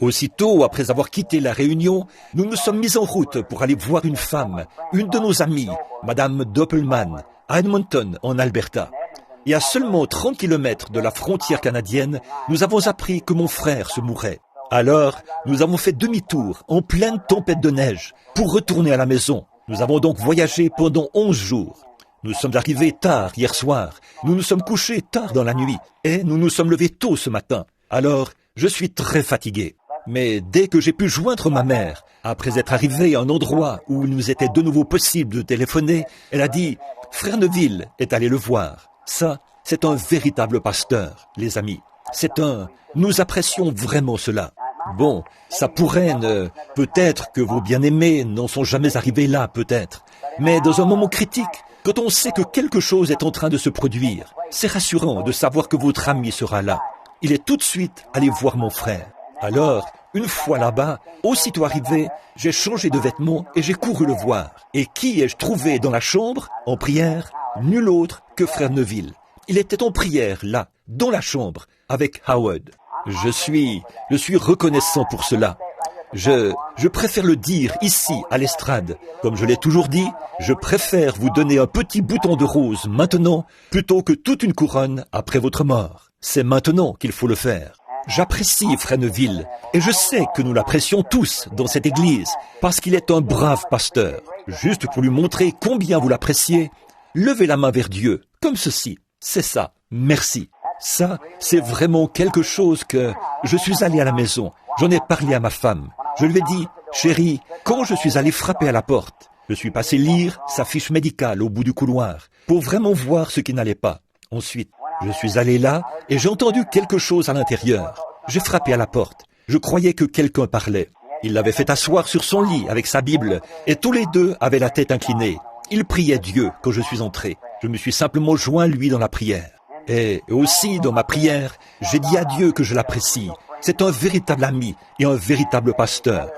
Aussitôt, après avoir quitté la réunion, nous nous sommes mis en route pour aller voir une femme, une de nos amies, Madame Doppelman, à Edmonton, en Alberta. Et à seulement 30 kilomètres de la frontière canadienne, nous avons appris que mon frère se mourait. Alors, nous avons fait demi-tour, en pleine tempête de neige, pour retourner à la maison. Nous avons donc voyagé pendant 11 jours. Nous sommes arrivés tard hier soir, nous nous sommes couchés tard dans la nuit, et nous nous sommes levés tôt ce matin. Alors, je suis très fatigué. Mais dès que j'ai pu joindre ma mère, après être arrivé à un endroit où il nous était de nouveau possible de téléphoner, elle a dit « Frère Neville est allé le voir ». Ça, c'est un véritable pasteur, les amis. Nous apprécions vraiment cela. Bon, ça pourrait peut-être que vos bien-aimés n'en sont jamais arrivés là, peut-être. Mais dans un moment critique, quand on sait que quelque chose est en train de se produire, c'est rassurant de savoir que votre ami sera là. Il est tout de suite allé voir mon frère. Alors, une fois là-bas, aussitôt arrivé, j'ai changé de vêtements et j'ai couru le voir. Et qui ai-je trouvé dans la chambre, en prière? Nul autre que frère Neville. Il était en prière, là, dans la chambre, avec Howard. Je suis reconnaissant pour cela. Je préfère le dire ici, à l'estrade. Comme je l'ai toujours dit, je préfère vous donner un petit bouton de rose maintenant, plutôt que toute une couronne après votre mort. C'est maintenant qu'il faut le faire. J'apprécie frère Neville, et je sais que nous l'apprécions tous dans cette église, parce qu'il est un brave pasteur. Juste pour lui montrer combien vous l'appréciez, levez la main vers Dieu, comme ceci. C'est ça, merci. Ça, c'est vraiment quelque chose que... Je suis allé à la maison, j'en ai parlé à ma femme. Je lui ai dit, chérie, quand je suis allé frapper à la porte, je suis passé lire sa fiche médicale au bout du couloir, pour vraiment voir ce qui n'allait pas. Ensuite, je suis allé là et j'ai entendu quelque chose à l'intérieur. J'ai frappé à la porte. Je croyais que quelqu'un parlait. Il l'avait fait asseoir sur son lit avec sa Bible et tous les deux avaient la tête inclinée. Il priait Dieu quand je suis entré. Je me suis simplement joint lui dans la prière. Et aussi dans ma prière, j'ai dit à Dieu que je l'apprécie. C'est un véritable ami et un véritable pasteur.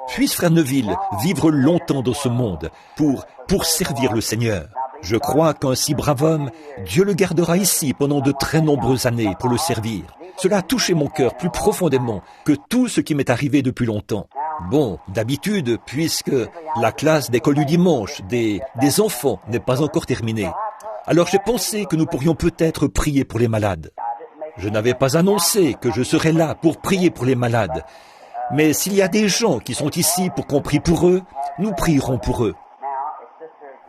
Puisse frère Neville vivre longtemps dans ce monde pour servir le Seigneur. Je crois qu'un si brave homme, Dieu le gardera ici pendant de très nombreuses années pour le servir. Cela a touché mon cœur plus profondément que tout ce qui m'est arrivé depuis longtemps. Bon, d'habitude, puisque la classe d'école du dimanche des enfants n'est pas encore terminée, alors j'ai pensé que nous pourrions peut-être prier pour les malades. Je n'avais pas annoncé que je serais là pour prier pour les malades, mais s'il y a des gens qui sont ici pour qu'on prie pour eux, nous prierons pour eux.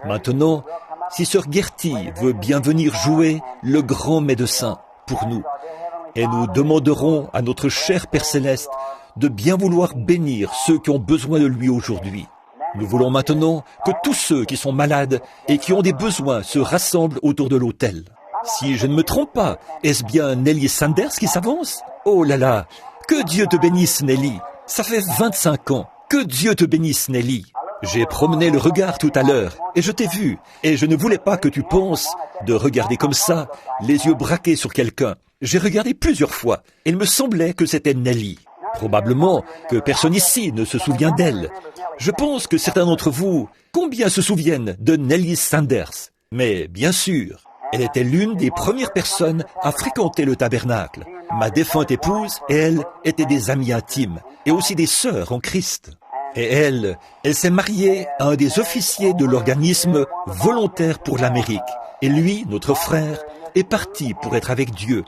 Maintenant, si sœur Gertie veut bien venir jouer le grand médecin pour nous, et nous demanderons à notre cher Père Céleste de bien vouloir bénir ceux qui ont besoin de lui aujourd'hui. Nous voulons maintenant que tous ceux qui sont malades et qui ont des besoins se rassemblent autour de l'autel. Si je ne me trompe pas, est-ce bien Nelly Sanders qui s'avance? Oh là là, que Dieu te bénisse Nelly, ça fait 25 ans, que Dieu te bénisse Nelly. J'ai promené le regard tout à l'heure et je t'ai vu et je ne voulais pas que tu penses de regarder comme ça, les yeux braqués sur quelqu'un. J'ai regardé plusieurs fois et il me semblait que c'était Nelly. Probablement que personne ici ne se souvient d'elle. Je pense que certains d'entre vous, combien se souviennent de Nelly Sanders? Mais bien sûr, elle était l'une des premières personnes à fréquenter le tabernacle. Ma défunte épouse et elle étaient des amies intimes et aussi des sœurs en Christ. Et elle s'est mariée à un des officiers de l'organisme Volontaire pour l'Amérique. Et lui, notre frère, est parti pour être avec Dieu.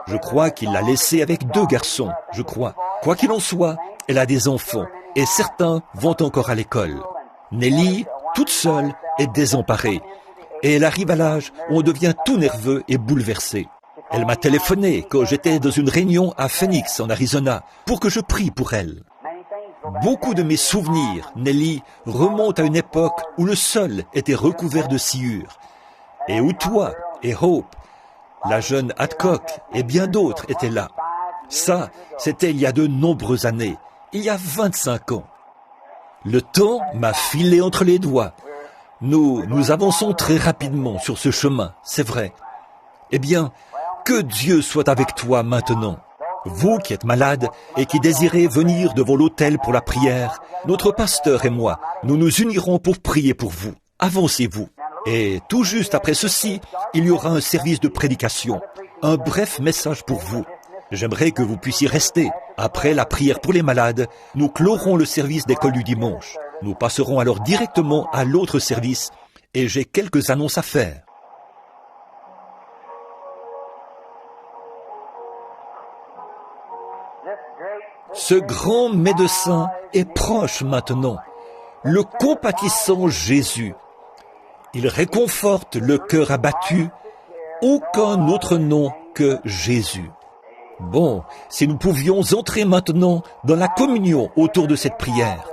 Je crois qu'il l'a laissée avec 2 garçons, je crois. Quoi qu'il en soit, elle a des enfants, et certains vont encore à l'école. Nelly, toute seule, est désemparée. Et elle arrive à l'âge où on devient tout nerveux et bouleversé. Elle m'a téléphoné quand j'étais dans une réunion à Phoenix, en Arizona, pour que je prie pour elle. Beaucoup de mes souvenirs, Nelly, remontent à une époque où le sol était recouvert de sciure, et où toi et Hope, la jeune Adcock et bien d'autres étaient là. Ça, c'était il y a de nombreuses années, il y a 25 ans. Le temps m'a filé entre les doigts. Nous avançons très rapidement sur ce chemin, c'est vrai. Eh bien, que Dieu soit avec toi maintenant. Vous qui êtes malade et qui désirez venir devant l'autel pour la prière, notre pasteur et moi, nous nous unirons pour prier pour vous. Avancez-vous. Et tout juste après ceci, il y aura un service de prédication, un bref message pour vous. J'aimerais que vous puissiez rester. Après la prière pour les malades, nous clorons le service d'école du dimanche. Nous passerons alors directement à l'autre service et j'ai quelques annonces à faire. Ce grand médecin est proche maintenant, le compatissant Jésus. Il réconforte le cœur abattu, aucun autre nom que Jésus. Bon, si nous pouvions entrer maintenant dans la communion autour de cette prière,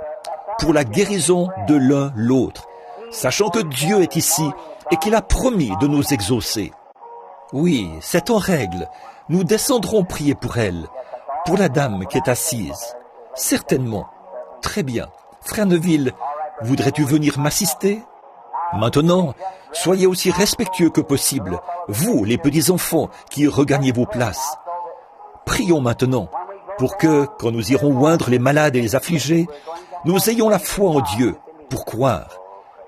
pour la guérison de l'un l'autre, sachant que Dieu est ici et qu'il a promis de nous exaucer. Oui, c'est en règle, nous descendrons prier pour elle, pour la dame qui est assise. Certainement. Très bien. Frère Neville, voudrais-tu venir m'assister? Maintenant, soyez aussi respectueux que possible, vous, les petits enfants, qui regagnez vos places. Prions maintenant, pour que, quand nous irons oindre les malades et les affligés, nous ayons la foi en Dieu, pour croire.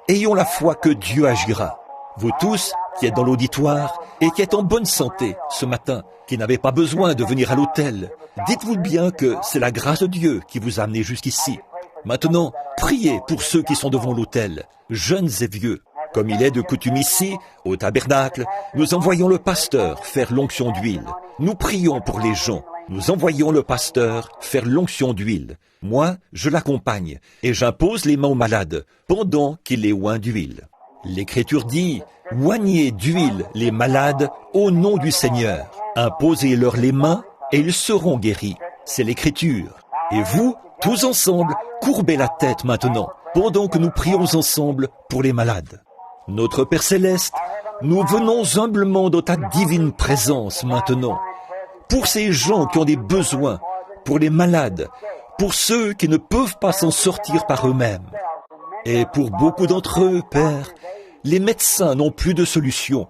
Ayons la foi que Dieu agira. Vous tous, qui êtes dans l'auditoire et qui êtes en bonne santé ce matin, qui n'avez pas besoin de venir à l'autel, dites-vous bien que c'est la grâce de Dieu qui vous a amené jusqu'ici. Maintenant, priez pour ceux qui sont devant l'autel, jeunes et vieux. Comme il est de coutume ici, au tabernacle, nous envoyons le pasteur faire l'onction d'huile. Nous prions pour les gens. Nous envoyons le pasteur faire l'onction d'huile. Moi, je l'accompagne et j'impose les mains aux malades pendant qu'il les oint d'huile. L'Écriture dit, « Oignez d'huile les malades au nom du Seigneur. Imposez-leur les mains et ils seront guéris. » C'est l'Écriture. Et vous, tous ensemble, courbez la tête maintenant, pendant que nous prions ensemble pour les malades. Notre Père Céleste, nous venons humblement dans ta divine présence maintenant, pour ces gens qui ont des besoins, pour les malades, pour ceux qui ne peuvent pas s'en sortir par eux-mêmes. Et pour beaucoup d'entre eux, Père, les médecins n'ont plus de solution.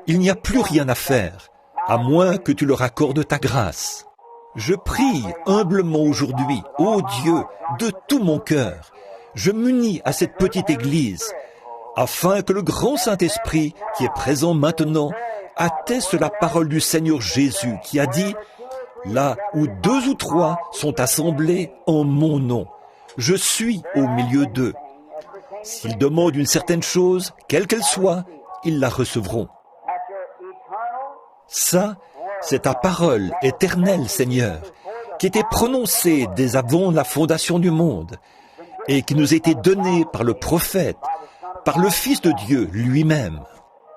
Il n'y a plus rien à faire, à moins que tu leur accordes ta grâce. Je prie humblement aujourd'hui, ô Dieu, de tout mon cœur. Je m'unis à cette petite église, afin que le grand Saint-Esprit, qui est présent maintenant, atteste la parole du Seigneur Jésus, qui a dit, « Là où 2 ou 3 sont assemblés en mon nom, je suis au milieu d'eux. » S'ils demandent une certaine chose, quelle qu'elle soit, ils la recevront. Ça, c'est ta parole éternelle, Seigneur, qui était prononcée dès avant la fondation du monde et qui nous était donnée par le prophète, par le Fils de Dieu lui-même.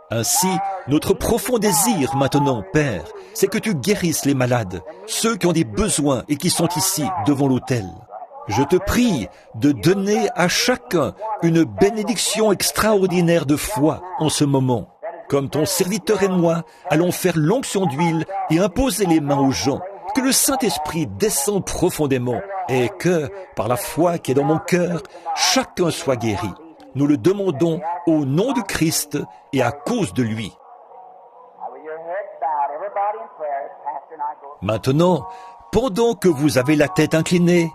Ainsi, notre profond désir maintenant, Père, c'est que tu guérisses les malades, ceux qui ont des besoins et qui sont ici devant l'autel. Je te prie de donner à chacun une bénédiction extraordinaire de foi en ce moment. Comme ton serviteur et moi allons faire l'onction d'huile et imposer les mains aux gens, que le Saint-Esprit descende profondément et que, par la foi qui est dans mon cœur, chacun soit guéri. Nous le demandons au nom du Christ et à cause de lui. Maintenant, pendant que vous avez la tête inclinée,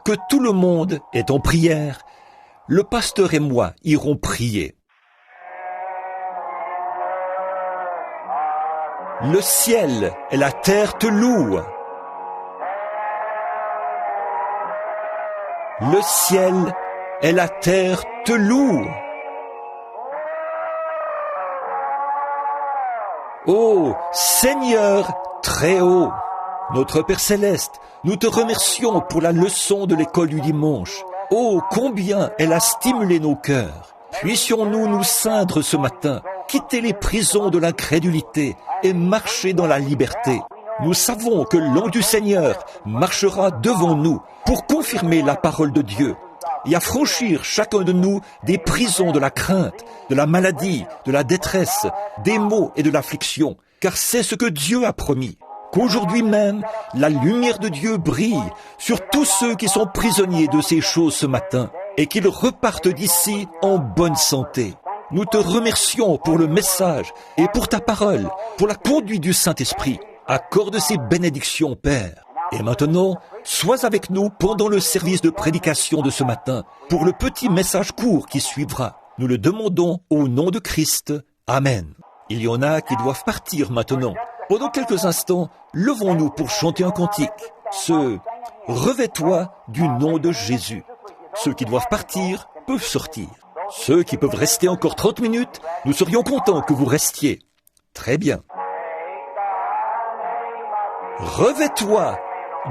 que tout le monde est en prière, le pasteur et moi irons prier. Le ciel et la terre te louent. Le ciel et la terre te louent. Ô Seigneur très haut, notre Père Céleste, nous te remercions pour la leçon de l'école du dimanche. Oh, combien elle a stimulé nos cœurs. Puissions-nous nous ceindre ce matin, quitter les prisons de l'incrédulité et marcher dans la liberté. Nous savons que l'ange du Seigneur marchera devant nous pour confirmer la parole de Dieu et affranchir chacun de nous des prisons de la crainte, de la maladie, de la détresse, des maux et de l'affliction, car c'est ce que Dieu a promis. Qu'aujourd'hui même, la lumière de Dieu brille sur tous ceux qui sont prisonniers de ces choses ce matin et qu'ils repartent d'ici en bonne santé. Nous te remercions pour le message et pour ta parole, pour la conduite du Saint-Esprit. Accorde ces bénédictions, Père. Et maintenant, sois avec nous pendant le service de prédication de ce matin, pour le petit message court qui suivra. Nous le demandons au nom de Christ. Amen. Il y en a qui doivent partir maintenant. Pendant quelques instants, levons-nous pour chanter un cantique. Revêt-toi du nom de Jésus. Ceux qui doivent partir peuvent sortir. Ceux qui peuvent rester encore 30 minutes, nous serions contents que vous restiez. Très bien. Revêt-toi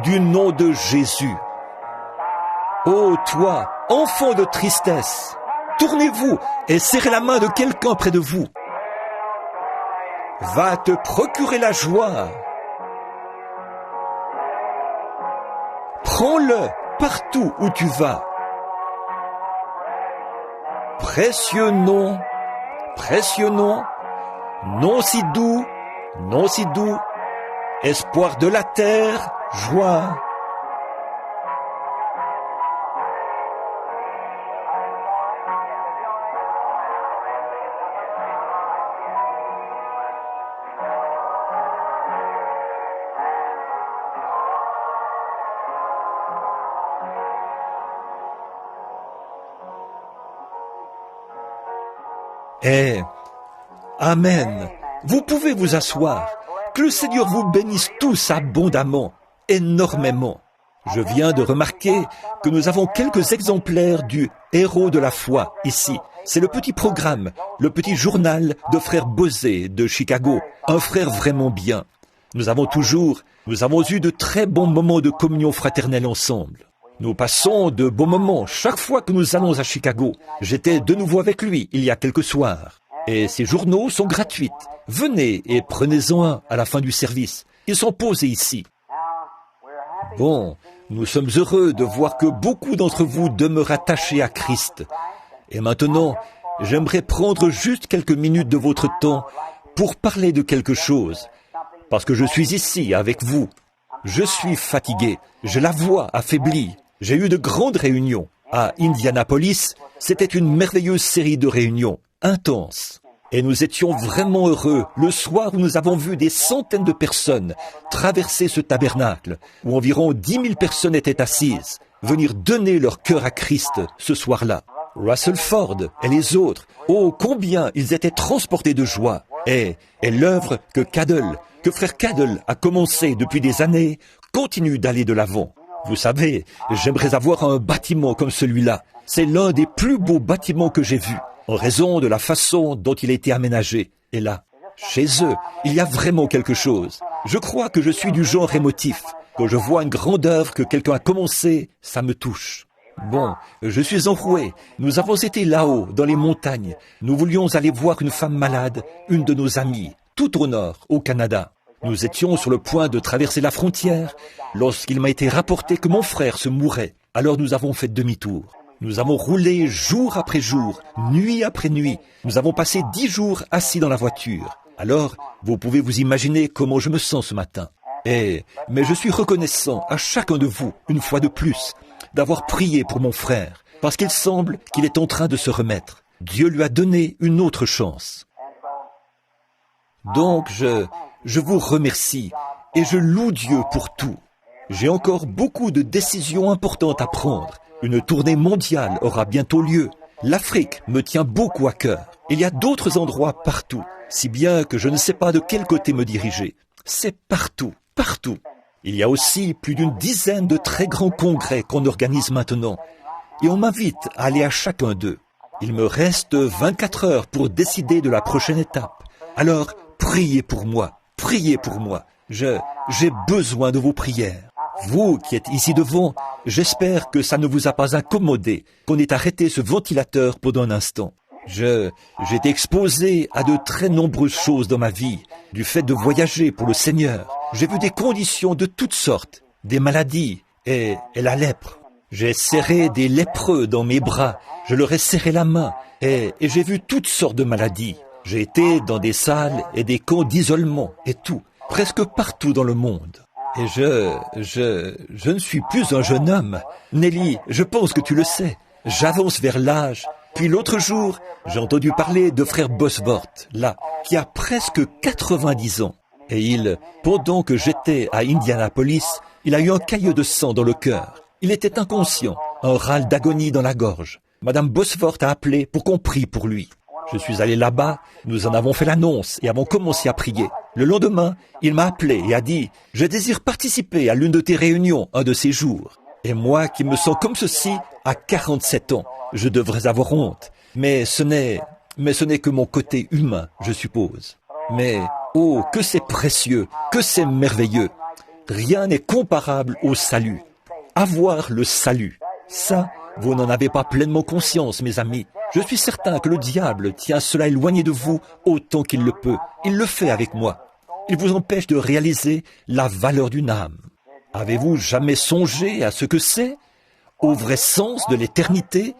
du nom de Jésus. Ô toi, enfant de tristesse, tournez-vous et serrez la main de quelqu'un près de vous. Va te procurer la joie. Prends-le partout où tu vas. Précieux nom, nom si doux, espoir de la terre, joie. Amen. Vous pouvez vous asseoir. Que le Seigneur vous bénisse tous abondamment, énormément. Je viens de remarquer que nous avons quelques exemplaires du Héros de la foi ici. C'est le petit programme, le petit journal de frère Bosé de Chicago, un frère vraiment bien. Nous avons eu de très bons moments de communion fraternelle ensemble. Nous passons de beaux moments chaque fois que nous allons à Chicago. J'étais de nouveau avec lui il y a quelques soirs. Et ces journaux sont gratuits. Venez et prenez-en un à la fin du service. Ils sont posés ici. Bon, nous sommes heureux de voir que beaucoup d'entre vous demeurent attachés à Christ. Et maintenant, j'aimerais prendre juste quelques minutes de votre temps pour parler de quelque chose. Parce que je suis ici avec vous. Je suis fatigué. J'ai la voix affaiblie. J'ai eu de grandes réunions. À Indianapolis, c'était une merveilleuse série de réunions, intenses. Et nous étions vraiment heureux le soir où nous avons vu des centaines de personnes traverser ce tabernacle, où environ 10 000 personnes étaient assises, venir donner leur cœur à Christ ce soir-là. Russell Ford et les autres, oh combien ils étaient transportés de joie. Et l'œuvre que frère Caddell a commencé depuis des années, continue d'aller de l'avant. Vous savez, j'aimerais avoir un bâtiment comme celui-là. C'est l'un des plus beaux bâtiments que j'ai vus, en raison de la façon dont il a été aménagé. Et là, chez eux, il y a vraiment quelque chose. Je crois que je suis du genre émotif. Quand je vois une grande œuvre que quelqu'un a commencée, ça me touche. Bon, je suis enroué. Nous avons été là-haut, dans les montagnes. Nous voulions aller voir une femme malade, une de nos amies, tout au nord, au Canada. Nous étions sur le point de traverser la frontière lorsqu'il m'a été rapporté que mon frère se mourait. Alors nous avons fait demi-tour. Nous avons roulé jour après jour, nuit après nuit. Nous avons passé 10 jours assis dans la voiture. Alors, vous pouvez vous imaginer comment je me sens ce matin. Mais je suis reconnaissant à chacun de vous, une fois de plus, d'avoir prié pour mon frère, parce qu'il semble qu'il est en train de se remettre. Dieu lui a donné une autre chance. Donc, je vous remercie et je loue Dieu pour tout. J'ai encore beaucoup de décisions importantes à prendre. Une tournée mondiale aura bientôt lieu. L'Afrique me tient beaucoup à cœur. Il y a d'autres endroits partout, si bien que je ne sais pas de quel côté me diriger. C'est partout, partout. Il y a aussi plus d'une dizaine de très grands congrès qu'on organise maintenant. Et on m'invite à aller à chacun d'eux. Il me reste 24 heures pour décider de la prochaine étape. Alors, priez pour moi, priez pour moi. J'ai besoin de vos prières. Vous qui êtes ici devant, j'espère que ça ne vous a pas incommodé, qu'on ait arrêté ce ventilateur pendant un instant. J'ai été exposé à de très nombreuses choses dans ma vie, du fait de voyager pour le Seigneur. J'ai vu des conditions de toutes sortes, des maladies et la lèpre. J'ai serré des lépreux dans mes bras, je leur ai serré la main et j'ai vu toutes sortes de maladies. J'ai été dans des salles et des camps d'isolement et tout, presque partout dans le monde. Et je ne suis plus un jeune homme. Nelly, je pense que tu le sais. J'avance vers l'âge. Puis l'autre jour, j'ai entendu parler de frère Bosworth, là, qui a presque 90 ans. Et pendant que j'étais à Indianapolis, il a eu un caillot de sang dans le cœur. Il était inconscient, un râle d'agonie dans la gorge. Madame Bosworth a appelé pour qu'on prie pour lui. Je suis allé là-bas, nous en avons fait l'annonce et avons commencé à prier. Le lendemain, il m'a appelé et a dit « Je désire participer à l'une de tes réunions un de ces jours. » Et moi qui me sens comme ceci à 47 ans, je devrais avoir honte. Mais ce n'est que mon côté humain, je suppose. Mais, oh, que c'est précieux, que c'est merveilleux. Rien n'est comparable au salut. Avoir le salut, ça, vous n'en avez pas pleinement conscience, mes amis. Je suis certain que le diable tient cela éloigné de vous autant qu'il le peut. Il le fait avec moi. Il vous empêche de réaliser la valeur d'une âme. Avez-vous jamais songé à ce que c'est, au vrai sens de l'éternité,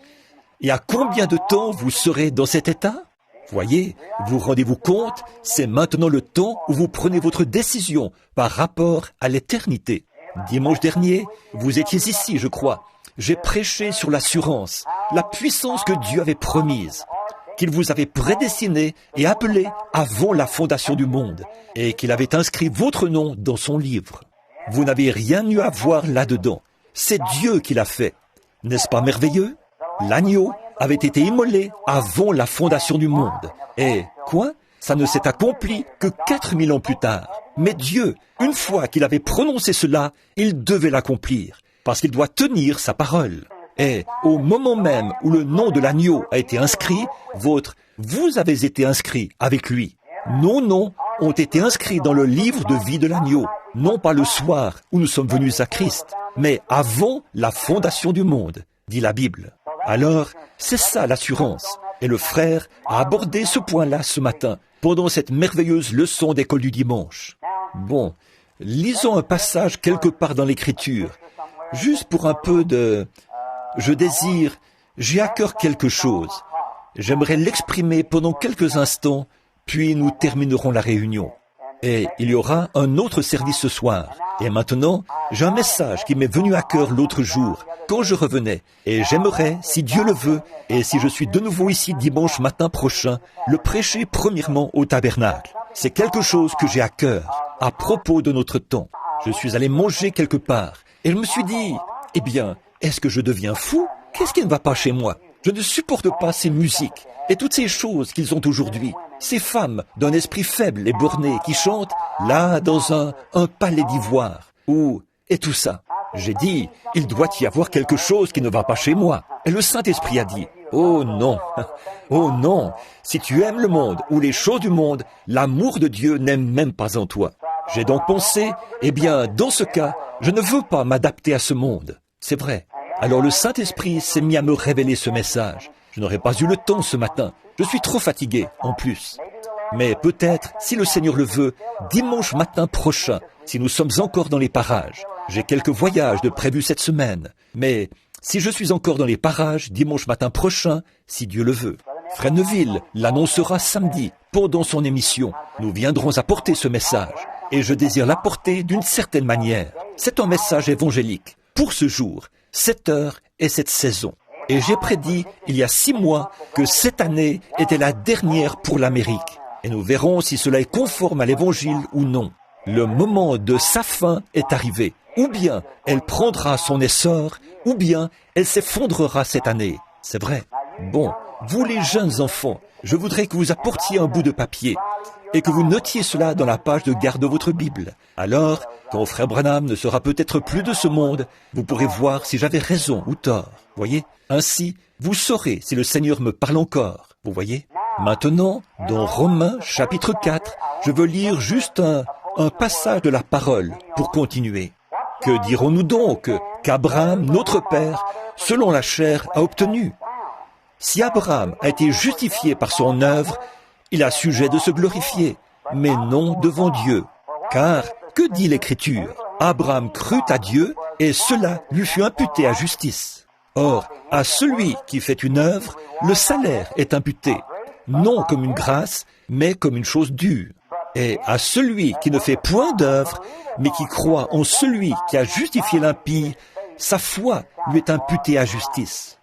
et à combien de temps vous serez dans cet état? Voyez, vous rendez-vous compte, c'est maintenant le temps où vous prenez votre décision par rapport à l'éternité. Dimanche dernier, vous étiez ici, je crois. J'ai prêché sur l'assurance, la puissance que Dieu avait promise, qu'il vous avait prédestiné et appelé avant la fondation du monde, et qu'il avait inscrit votre nom dans son livre. Vous n'avez rien eu à voir là-dedans. C'est Dieu qui l'a fait. N'est-ce pas merveilleux? L'agneau avait été immolé avant la fondation du monde. Et quoi? Ça ne s'est accompli que 4000 ans plus tard. Mais Dieu, une fois qu'il avait prononcé cela, il devait l'accomplir, parce qu'il doit tenir sa parole. Et au moment même où le nom de l'agneau a été inscrit, vous avez été inscrit avec lui. Nos noms ont été inscrits dans le livre de vie de l'agneau, non pas le soir où nous sommes venus à Christ, mais avant la fondation du monde, dit la Bible. Alors, c'est ça l'assurance. Et le frère a abordé ce point-là ce matin, pendant cette merveilleuse leçon d'école du dimanche. Bon, lisons un passage quelque part dans l'Écriture, juste pour un peu de... j'ai à cœur quelque chose. J'aimerais l'exprimer pendant quelques instants, puis nous terminerons la réunion. Et il y aura un autre service ce soir. Et maintenant, j'ai un message qui m'est venu à cœur l'autre jour, quand je revenais. Et j'aimerais, si Dieu le veut, et si je suis de nouveau ici dimanche matin prochain, le prêcher premièrement au tabernacle. C'est quelque chose que j'ai à cœur, à propos de notre temps. Je suis allé manger quelque part, et je me suis dit, eh bien, est-ce que je deviens fou? Qu'est-ce qui ne va pas chez moi? Je ne supporte pas ces musiques et toutes ces choses qu'ils ont aujourd'hui. Ces femmes d'un esprit faible et borné qui chantent là dans un palais d'ivoire. Et tout ça. J'ai dit, il doit y avoir quelque chose qui ne va pas chez moi. Et le Saint-Esprit a dit, oh non, oh non, si tu aimes le monde ou les choses du monde, l'amour de Dieu n'est même pas en toi. J'ai donc pensé, eh bien, dans ce cas, je ne veux pas m'adapter à ce monde. C'est vrai. Alors le Saint-Esprit s'est mis à me révéler ce message. Je n'aurais pas eu le temps ce matin. Je suis trop fatigué, en plus. Mais peut-être, si le Seigneur le veut, dimanche matin prochain, si nous sommes encore dans les parages. J'ai quelques voyages de prévus cette semaine. Mais si je suis encore dans les parages, dimanche matin prochain, si Dieu le veut. Fred Neville l'annoncera samedi, pendant son émission. Nous viendrons apporter ce message. Et je désire l'apporter d'une certaine manière. C'est un message évangélique. Pour ce jour, cette heure et cette saison. Et j'ai prédit, il y a 6 mois, que cette année était la dernière pour l'Amérique. Et nous verrons si cela est conforme à l'Évangile ou non. Le moment de sa fin est arrivé. Ou bien elle prendra son essor, ou bien elle s'effondrera cette année. C'est vrai. Bon, vous les jeunes enfants, je voudrais que vous apportiez un bout de papier et que vous notiez cela dans la page de garde de votre Bible. Alors, quand frère Branham ne sera peut-être plus de ce monde, vous pourrez voir si j'avais raison ou tort. Voyez? Ainsi, vous saurez si le Seigneur me parle encore. Vous voyez? Maintenant, dans Romains chapitre 4, je veux lire juste un passage de la parole pour continuer. Que dirons-nous donc qu'Abraham, notre père, selon la chair, a obtenu? Si Abraham a été justifié par son œuvre, il a sujet de se glorifier, mais non devant Dieu. Car, que dit l'Écriture? Abraham crut à Dieu, et cela lui fut imputé à justice. Or, à celui qui fait une œuvre, le salaire est imputé, non comme une grâce, mais comme une chose due. Et à celui qui ne fait point d'œuvre, mais qui croit en celui qui a justifié l'impie, sa foi lui est imputée à justice.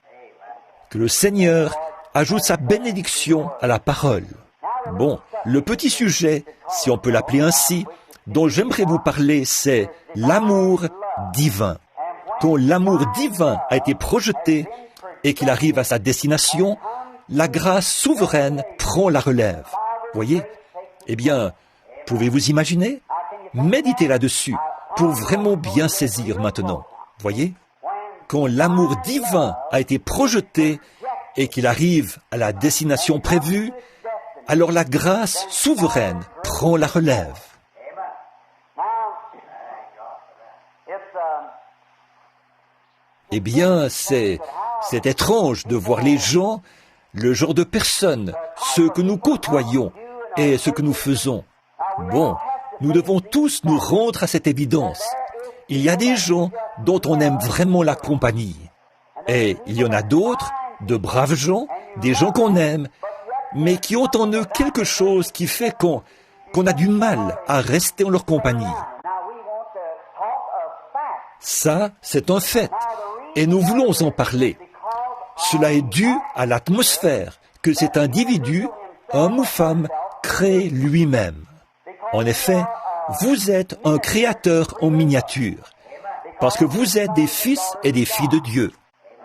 Que le Seigneur ajoute sa bénédiction à la parole. Bon, le petit sujet, si on peut l'appeler ainsi, dont j'aimerais vous parler, c'est l'amour divin. Quand l'amour divin a été projeté et qu'il arrive à sa destination, la grâce souveraine prend la relève. Voyez? Eh bien, pouvez-vous imaginer? Méditez là-dessus pour vraiment bien saisir maintenant. Voyez? Quand l'amour divin a été projeté et qu'il arrive à la destination prévue, alors la grâce souveraine prend la relève. Eh bien, c'est étrange de voir les gens, le genre de personnes, ceux que nous côtoyons et ce que nous faisons. Bon, nous devons tous nous rendre à cette évidence. Il y a des gens dont on aime vraiment la compagnie. Et il y en a d'autres, de braves gens, des gens qu'on aime, mais qui ont en eux quelque chose qui fait qu'on a du mal à rester en leur compagnie. Ça, c'est un fait, et nous voulons en parler. Cela est dû à l'atmosphère que cet individu, homme ou femme, crée lui-même. En effet, vous êtes un créateur en miniature, parce que vous êtes des fils et des filles de Dieu.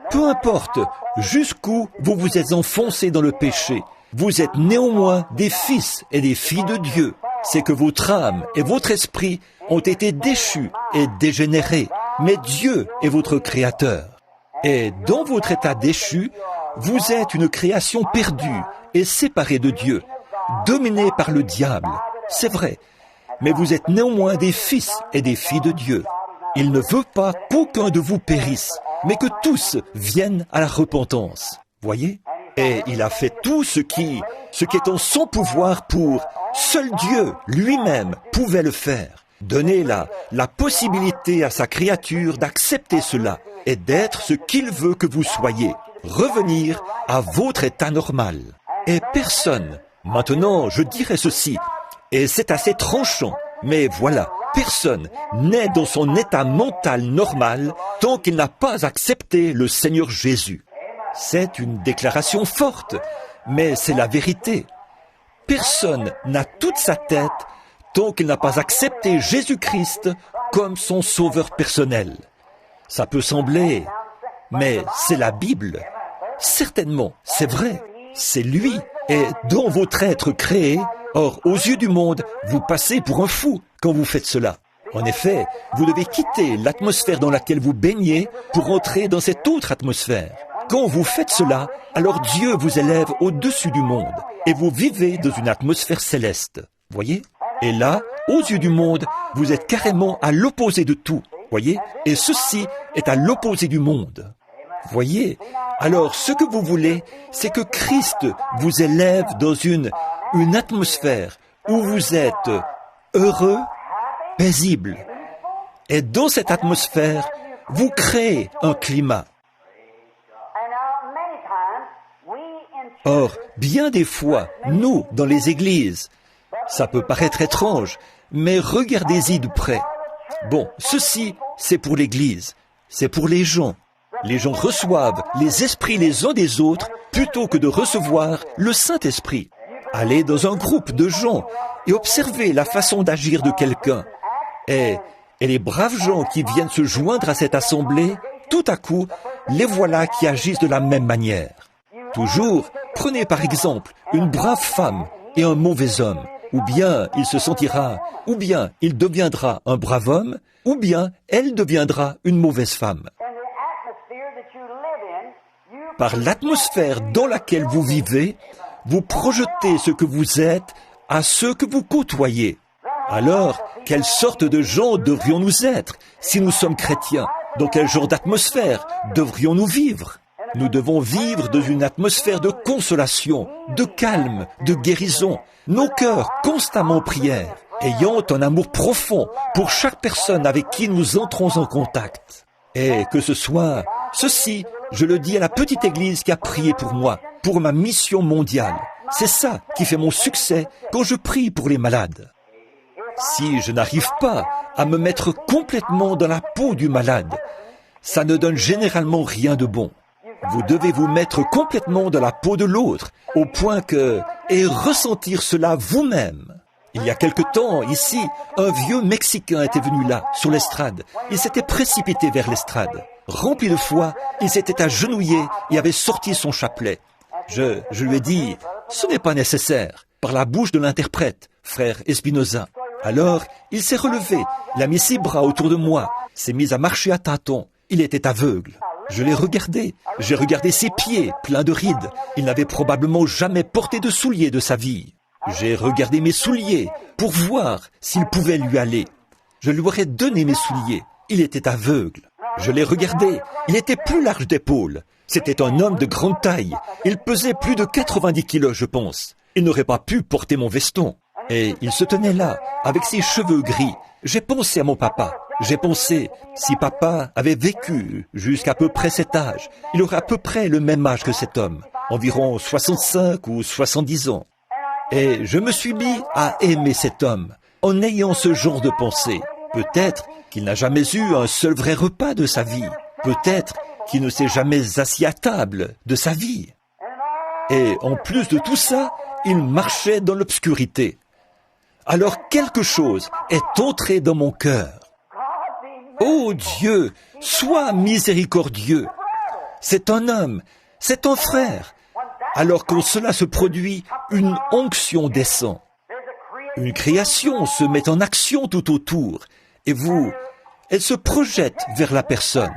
Peu importe jusqu'où vous vous êtes enfoncés dans le péché, vous êtes néanmoins des fils et des filles de Dieu. C'est que votre âme et votre esprit ont été déchus et dégénérés, mais Dieu est votre créateur. Et dans votre état déchu, vous êtes une création perdue et séparée de Dieu, dominée par le diable, c'est vrai, mais vous êtes néanmoins des fils et des filles de Dieu. Il ne veut pas qu'aucun de vous périsse, mais que tous viennent à la repentance. Voyez? Et il a fait tout ce qui est en son pouvoir pour... Seul Dieu lui-même pouvait le faire. Donner la possibilité à sa créature d'accepter cela et d'être ce qu'il veut que vous soyez. Revenir à votre état normal. Et personne, maintenant je dirais ceci, et c'est assez tranchant, mais voilà, personne n'est dans son état mental normal tant qu'il n'a pas accepté le Seigneur Jésus. C'est une déclaration forte, mais c'est la vérité. Personne n'a toute sa tête tant qu'il n'a pas accepté Jésus-Christ comme son sauveur personnel. Ça peut sembler, mais c'est la Bible. Certainement, c'est vrai, c'est lui. Et dans votre être créé, or aux yeux du monde, vous passez pour un fou quand vous faites cela. En effet, vous devez quitter l'atmosphère dans laquelle vous baignez pour entrer dans cette autre atmosphère. Quand vous faites cela, alors Dieu vous élève au-dessus du monde et vous vivez dans une atmosphère céleste. Voyez? Et là, aux yeux du monde, vous êtes carrément à l'opposé de tout. Voyez? Et ceci est à l'opposé du monde. Voyez? Alors, ce que vous voulez, c'est que Christ vous élève dans une atmosphère où vous êtes heureux, paisible. Et dans cette atmosphère, vous créez un climat. Or, bien des fois, nous, dans les églises, ça peut paraître étrange, mais regardez-y de près. Bon, ceci, c'est pour l'église, c'est pour les gens. Les gens reçoivent les esprits les uns des autres plutôt que de recevoir le Saint-Esprit. Allez dans un groupe de gens et observez la façon d'agir de quelqu'un. Et les braves gens qui viennent se joindre à cette assemblée, tout à coup, les voilà qui agissent de la même manière. Toujours, prenez par exemple une brave femme et un mauvais homme. Ou bien il se sentira, ou bien il deviendra un brave homme, ou bien elle deviendra une mauvaise femme. Par l'atmosphère dans laquelle vous vivez, vous projetez ce que vous êtes à ceux que vous côtoyez. Alors, quelle sorte de gens devrions-nous être si nous sommes chrétiens? Dans quel genre d'atmosphère devrions-nous vivre? Nous devons vivre dans une atmosphère de consolation, de calme, de guérison, nos cœurs constamment en prière, ayant un amour profond pour chaque personne avec qui nous entrons en contact. Et que ce soit ceci, je le dis à la petite église qui a prié pour moi, pour ma mission mondiale. C'est ça qui fait mon succès quand je prie pour les malades. Si je n'arrive pas à me mettre complètement dans la peau du malade, ça ne donne généralement rien de bon. Vous devez vous mettre complètement dans la peau de l'autre, au point et ressentir cela vous-même. Il y a quelque temps, ici, un vieux Mexicain était venu là, sur l'estrade. Il s'était précipité vers l'estrade. Rempli de foi, il s'était agenouillé et avait sorti son chapelet. Je lui ai dit, ce n'est pas nécessaire, par la bouche de l'interprète, frère Espinosa. Alors, il s'est relevé, il a mis ses bras autour de moi, s'est mis à marcher à tâtons. Il était aveugle. Je l'ai regardé, j'ai regardé ses pieds pleins de rides. Il n'avait probablement jamais porté de souliers de sa vie. J'ai regardé mes souliers pour voir s'ils pouvaient lui aller. Je lui aurais donné mes souliers. Il était aveugle. Je l'ai regardé, il était plus large d'épaules. C'était un homme de grande taille. Il pesait plus de 90 kilos, je pense. Il n'aurait pas pu porter mon veston. Et il se tenait là, avec ses cheveux gris. J'ai pensé à mon papa. J'ai pensé, si papa avait vécu jusqu'à peu près cet âge, il aurait à peu près le même âge que cet homme, environ 65 ou 70 ans. Et je me suis mis à aimer cet homme, en ayant ce genre de pensée. Peut-être qu'il n'a jamais eu un seul vrai repas de sa vie. Peut-être qu'il ne s'est jamais assis à table de sa vie. Et en plus de tout ça, il marchait dans l'obscurité. Alors quelque chose est entré dans mon cœur. Oh Dieu, sois miséricordieux. C'est un homme, c'est un frère. Alors quand cela se produit, une onction descend. Une création se met en action tout autour. Et vous, elle se projette vers la personne.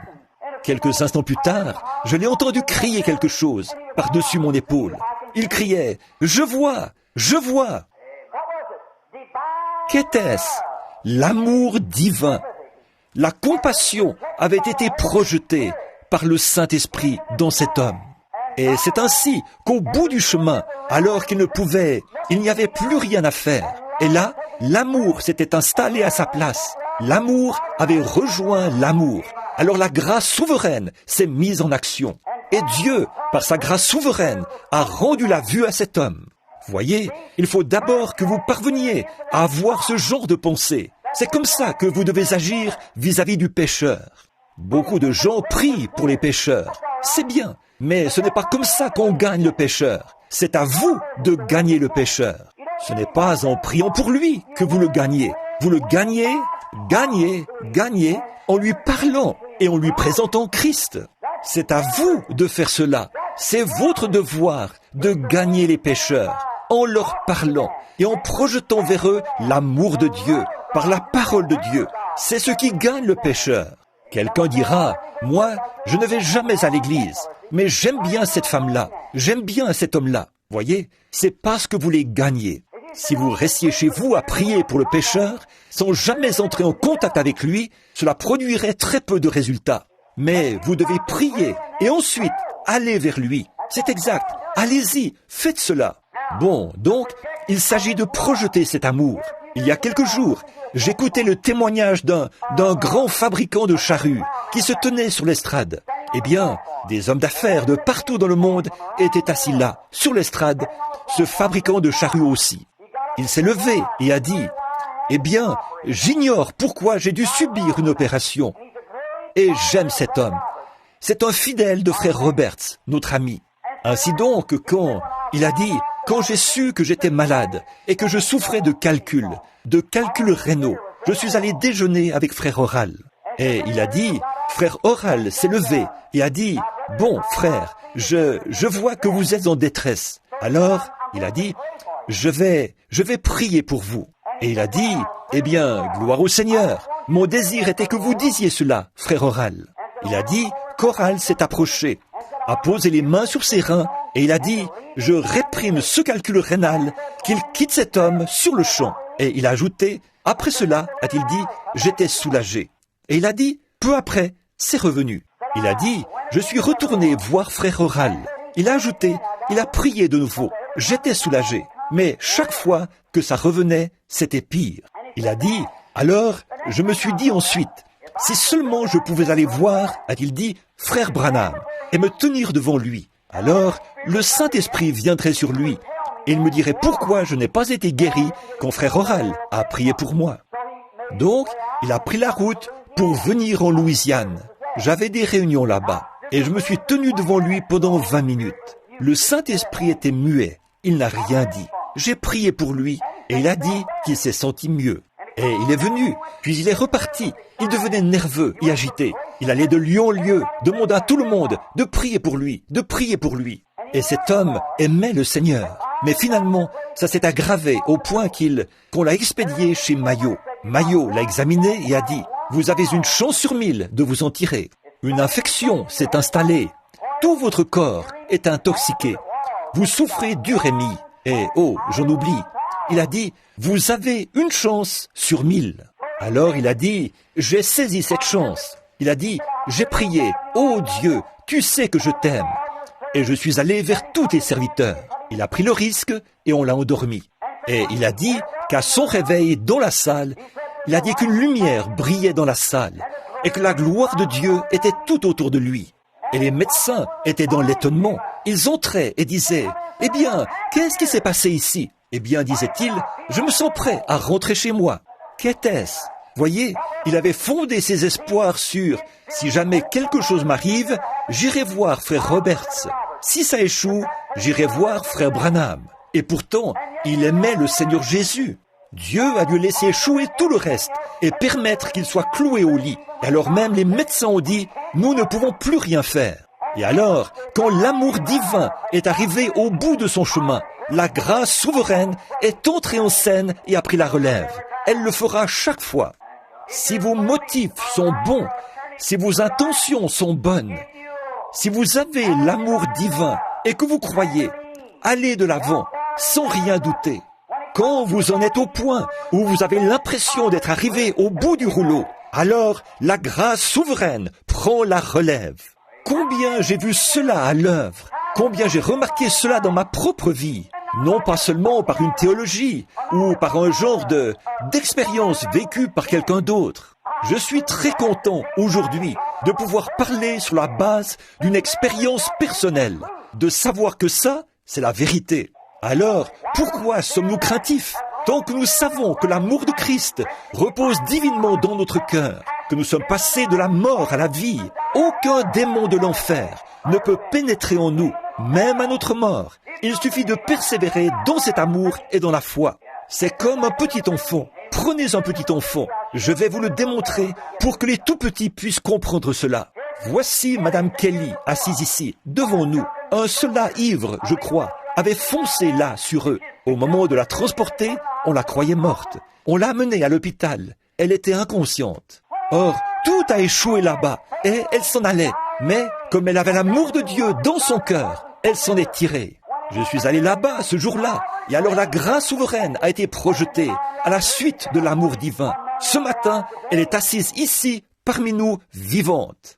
Quelques instants plus tard, je l'ai entendu crier quelque chose par-dessus mon épaule. Il criait « Je vois, je vois !» Qu'était-ce? L'amour divin. La compassion avait été projetée par le Saint-Esprit dans cet homme. Et c'est ainsi qu'au bout du chemin, alors qu'il n'y avait plus rien à faire. Et là, l'amour s'était installé à sa place. L'amour avait rejoint l'amour. Alors la grâce souveraine s'est mise en action. Et Dieu, par sa grâce souveraine, a rendu la vue à cet homme. Voyez, il faut d'abord que vous parveniez à avoir ce genre de pensée. C'est comme ça que vous devez agir vis-à-vis du pécheur. Beaucoup de gens prient pour les pécheurs. C'est bien, mais ce n'est pas comme ça qu'on gagne le pécheur. C'est à vous de gagner le pécheur. Ce n'est pas en priant pour lui que vous le gagnez. Vous le gagnez en lui parlant et en lui présentant Christ. C'est à vous de faire cela. C'est votre devoir de gagner les pécheurs en leur parlant et en projetant vers eux l'amour de Dieu par la parole de Dieu. C'est ce qui gagne le pécheur. Quelqu'un dira, moi, je ne vais jamais à l'église, mais j'aime bien cette femme-là, j'aime bien cet homme-là. Voyez, c'est parce que vous les gagnez. Si vous restiez chez vous à prier pour le pécheur, sans jamais entrer en contact avec lui, cela produirait très peu de résultats. Mais vous devez prier et ensuite aller vers lui. C'est exact. Allez-y, faites cela. Bon, donc, il s'agit de projeter cet amour. Il y a quelques jours, j'écoutais le témoignage d'un grand fabricant de charrues qui se tenait sur l'estrade. Eh bien, des hommes d'affaires de partout dans le monde étaient assis là, sur l'estrade, ce fabricant de charrues aussi. Il s'est levé et a dit, « Eh bien, j'ignore pourquoi j'ai dû subir une opération. » Et j'aime cet homme. C'est un fidèle de frère Roberts, notre ami. Ainsi donc, il a dit, quand j'ai su que j'étais malade et que je souffrais de calculs rénaux, je suis allé déjeuner avec frère Oral. Et il a dit, frère Oral s'est levé et a dit, bon frère, je vois que vous êtes en détresse. Alors, il a dit, je vais prier pour vous. Et il a dit, eh bien, gloire au Seigneur. Mon désir était que vous disiez cela, frère Oral. Il a dit qu'Oral s'est approché, a posé les mains sur ses reins, et il a dit, je réprime ce calcul rénal, qu'il quitte cet homme sur le champ. Et il a ajouté, après cela, a-t-il dit, j'étais soulagé. Et il a dit, peu après, c'est revenu. Il a dit, je suis retourné voir frère Oral. Il a ajouté, il a prié de nouveau, j'étais soulagé. Mais chaque fois que ça revenait, c'était pire. Il a dit, alors, je me suis dit ensuite, si seulement je pouvais aller voir, a-t-il dit, frère Branham, et me tenir devant lui, alors le Saint-Esprit viendrait sur lui, et il me dirait pourquoi je n'ai pas été guéri quand frère Oral a prié pour moi. Donc, il a pris la route pour venir en Louisiane. J'avais des réunions là-bas, et je me suis tenu devant lui pendant 20 minutes. Le Saint-Esprit était muet, il n'a rien dit. J'ai prié pour lui, et il a dit qu'il s'est senti mieux. Et il est venu, puis il est reparti. Il devenait nerveux et agité. Il allait de lieu en lieu, demandant à tout le monde de prier pour lui, de prier pour lui. Et cet homme aimait le Seigneur. Mais finalement, ça s'est aggravé au point qu'on l'a expédié chez Mayo. Mayo l'a examiné et a dit « Vous avez une chance sur 1000 de vous en tirer. Une infection s'est installée. Tout votre corps est intoxiqué. Vous souffrez d'urémie. Et, oh, j'en oublie. Il a dit « Vous avez une chance sur 1000. » Alors il a dit « J'ai saisi cette chance. » Il a dit « J'ai prié. Oh Dieu, tu sais que je t'aime. » Et je suis allé vers tous tes serviteurs. Il a pris le risque et on l'a endormi. Et il a dit qu'à son réveil dans la salle, il a dit qu'une lumière brillait dans la salle et que la gloire de Dieu était tout autour de lui. Et les médecins étaient dans l'étonnement. Ils entraient et disaient « Eh bien, qu'est-ce qui s'est passé ici ?» Eh bien, disait-il, « Je me sens prêt à rentrer chez moi. » Qu'était-ce ? Voyez, il avait fondé ses espoirs sur « Si jamais quelque chose m'arrive, j'irai voir frère Roberts. Si ça échoue, j'irai voir frère Branham. » Et pourtant, il aimait le Seigneur Jésus. Dieu a dû laisser échouer tout le reste et permettre qu'il soit cloué au lit. Et alors même les médecins ont dit « Nous ne pouvons plus rien faire. » Et alors, quand l'amour divin est arrivé au bout de son chemin, la grâce souveraine est entrée en scène et a pris la relève. Elle le fera chaque fois. Si vos motifs sont bons, si vos intentions sont bonnes, si vous avez l'amour divin et que vous croyez, allez de l'avant sans rien douter. Quand vous en êtes au point où vous avez l'impression d'être arrivé au bout du rouleau, alors la grâce souveraine prend la relève. Combien j'ai vu cela à l'œuvre, combien j'ai remarqué cela dans ma propre vie, non pas seulement par une théologie ou par un genre d'expérience vécue par quelqu'un d'autre. Je suis très content aujourd'hui de pouvoir parler sur la base d'une expérience personnelle, de savoir que ça, c'est la vérité. Alors, pourquoi sommes-nous craintifs ? Tant que nous savons que l'amour de Christ repose divinement dans notre cœur, que nous sommes passés de la mort à la vie, aucun démon de l'enfer ne peut pénétrer en nous, même à notre mort. Il suffit de persévérer dans cet amour et dans la foi. C'est comme un petit enfant. Prenez un petit enfant. Je vais vous le démontrer pour que les tout-petits puissent comprendre cela. Voici Madame Kelly, assise ici, devant nous. Un soldat ivre, je crois, avait foncé là sur eux. Au moment de la transporter, on la croyait morte. On l'a amenée à l'hôpital. Elle était inconsciente. Or, tout a échoué là-bas et elle s'en allait. Mais, comme elle avait l'amour de Dieu dans son cœur, elle s'en est tirée. Je suis allé là-bas ce jour-là et alors la grâce souveraine a été projetée à la suite de l'amour divin. Ce matin, elle est assise ici, parmi nous, vivante.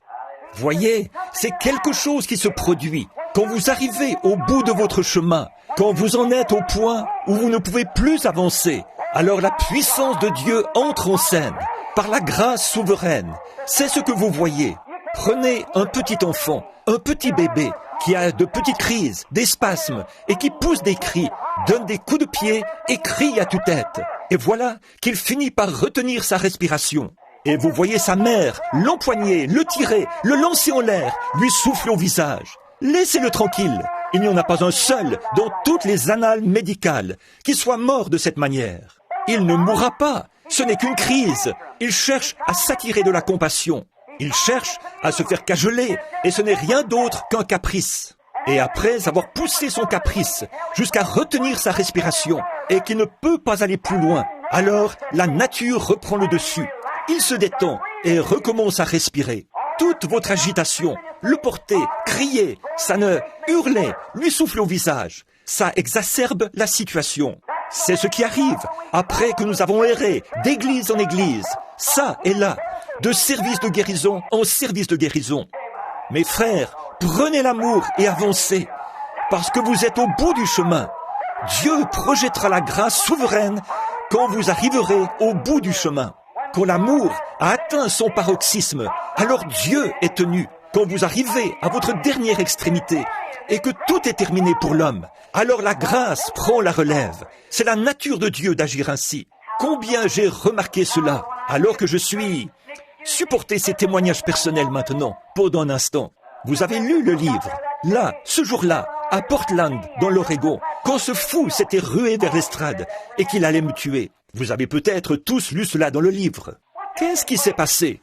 Voyez, c'est quelque chose qui se produit. Quand vous arrivez au bout de votre chemin, quand vous en êtes au point où vous ne pouvez plus avancer, alors la puissance de Dieu entre en scène, par la grâce souveraine. C'est ce que vous voyez. Prenez un petit enfant, un petit bébé, qui a de petites crises, des spasmes, et qui pousse des cris, donne des coups de pied et crie à tue-tête. Et voilà qu'il finit par retenir sa respiration. Et vous voyez sa mère l'empoigner, le tirer, le lancer en l'air, lui souffler au visage. Laissez-le tranquille. Il n'y en a pas un seul dans toutes les annales médicales qui soit mort de cette manière. Il ne mourra pas. Ce n'est qu'une crise. Il cherche à s'attirer de la compassion. Il cherche à se faire cajoler et ce n'est rien d'autre qu'un caprice. Et après avoir poussé son caprice jusqu'à retenir sa respiration et qu'il ne peut pas aller plus loin, alors la nature reprend le dessus. Il se détend et recommence à respirer. Toute votre agitation, le porter, crier, ça ne hurler, lui souffler au visage, ça exacerbe la situation. C'est ce qui arrive après que nous avons erré d'église en église, ça et là, de service de guérison en service de guérison. Mes frères, prenez l'amour et avancez, parce que vous êtes au bout du chemin. Dieu projettera la grâce souveraine quand vous arriverez au bout du chemin. Quand l'amour a atteint son paroxysme, alors Dieu est tenu. Quand vous arrivez à votre dernière extrémité et que tout est terminé pour l'homme, alors la grâce prend la relève. C'est la nature de Dieu d'agir ainsi. Combien j'ai remarqué cela alors que je suis... Supportez ces témoignages personnels maintenant, pendant un instant. Vous avez lu le livre, là, ce jour-là, à Portland, dans l'Oregon, quand ce fou s'était rué vers l'estrade et qu'il allait me tuer. Vous avez peut-être tous lu cela dans le livre. Qu'est-ce qui s'est passé?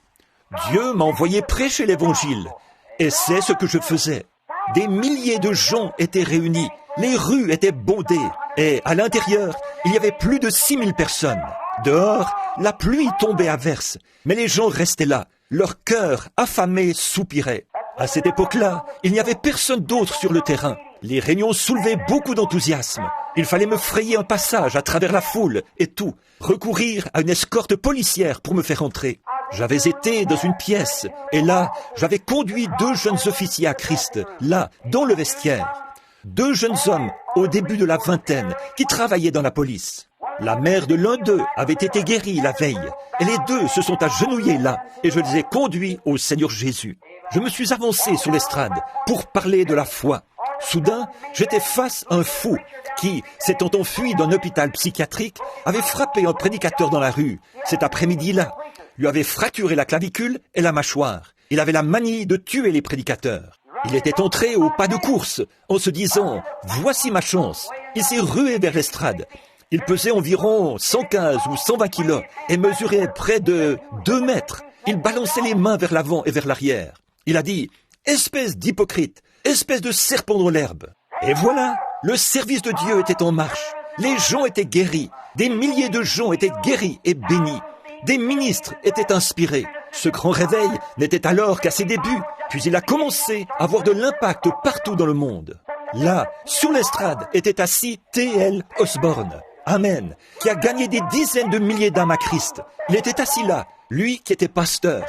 Dieu m'a envoyé prêcher l'évangile, et c'est ce que je faisais. Des milliers de gens étaient réunis. Les rues étaient bondées. Et à l'intérieur, il y avait plus de 6000 personnes. Dehors, la pluie tombait à verse. Mais les gens restaient là. Leur cœur affamé soupirait. À cette époque-là, il n'y avait personne d'autre sur le terrain. Les réunions soulevaient beaucoup d'enthousiasme. Il fallait me frayer un passage à travers la foule et tout. Recourir à une escorte policière pour me faire entrer. J'avais été dans une pièce et là, j'avais conduit 2 jeunes officiers à Christ, là, dans le vestiaire. 2 jeunes hommes, au début de la vingtaine, qui travaillaient dans la police. La mère de l'un d'eux avait été guérie la veille et les 2 se sont agenouillés là et je les ai conduits au Seigneur Jésus. Je me suis avancé sur l'estrade pour parler de la foi. Soudain, j'étais face à un fou qui, s'étant enfui d'un hôpital psychiatrique, avait frappé un prédicateur dans la rue. Cet après-midi-là, lui avait fracturé la clavicule et la mâchoire. Il avait la manie de tuer les prédicateurs. Il était entré au pas de course en se disant « Voici ma chance ». Il s'est rué vers l'estrade. Il pesait environ 115 ou 120 kilos et mesurait près de 2 mètres. Il balançait les mains vers l'avant et vers l'arrière. Il a dit « Espèce d'hypocrite, espèce de serpent dans l'herbe ». Et voilà, le service de Dieu était en marche. Les gens étaient guéris. Des milliers de gens étaient guéris et bénis. Des ministres étaient inspirés. Ce grand réveil n'était alors qu'à ses débuts, puis il a commencé à avoir de l'impact partout dans le monde. Là, sur l'estrade, était assis T.L. Osborne. Amen, qui a gagné des dizaines de milliers d'âmes à Christ. Il était assis là, lui qui était pasteur.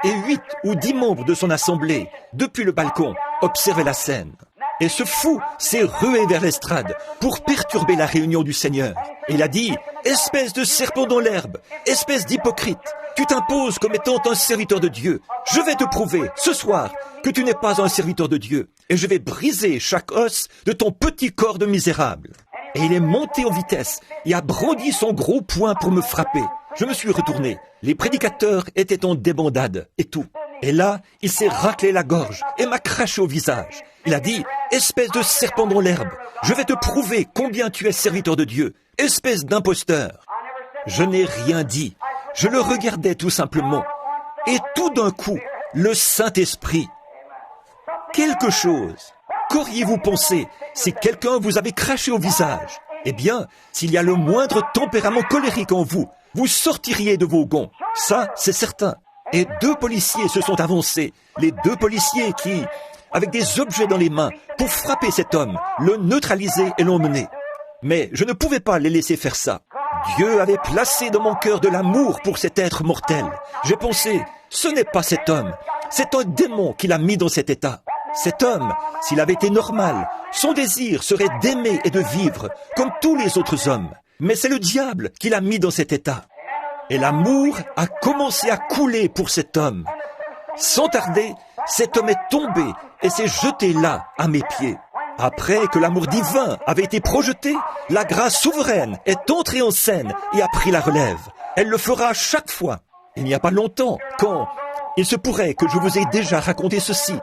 Et 8 ou 10 membres de son assemblée, depuis le balcon, observaient la scène. Et ce fou s'est rué vers l'estrade pour perturber la réunion du Seigneur. Il a dit « Espèce de serpent dans l'herbe, espèce d'hypocrite, tu t'imposes comme étant un serviteur de Dieu. Je vais te prouver, ce soir, que tu n'es pas un serviteur de Dieu. Et je vais briser chaque os de ton petit corps de misérable. » Et il est monté en vitesse et a brandi son gros poing pour me frapper. Je me suis retourné. Les prédicateurs étaient en débandade et tout. Et là, il s'est raclé la gorge et m'a craché au visage. Il a dit « Espèce de serpent dans l'herbe, je vais te prouver combien tu es serviteur de Dieu. Espèce d'imposteur. » Je n'ai rien dit. Je le regardais tout simplement. Et tout d'un coup, le Saint-Esprit. Quelque chose. Qu'auriez-vous pensé si quelqu'un vous avait craché au visage? Eh bien, s'il y a le moindre tempérament colérique en vous, vous sortiriez de vos gonds. Ça, c'est certain. Et 2 policiers se sont avancés. Les 2 policiers qui, avec des objets dans les mains, pour frapper cet homme, le neutraliser et l'emmener. Mais je ne pouvais pas les laisser faire ça. Dieu avait placé dans mon cœur de l'amour pour cet être mortel. J'ai pensé, ce n'est pas cet homme. C'est un démon qui l'a mis dans cet état. Cet homme, s'il avait été normal, son désir serait d'aimer et de vivre comme tous les autres hommes. Mais c'est le diable qui l'a mis dans cet état. Et l'amour a commencé à couler pour cet homme. Sans tarder, cet homme est tombé et s'est jeté là, à mes pieds. Après que l'amour divin avait été projeté, la grâce souveraine est entrée en scène et a pris la relève. Elle le fera chaque fois. Il n'y a pas longtemps, quand il se pourrait que je vous ai déjà raconté ceci.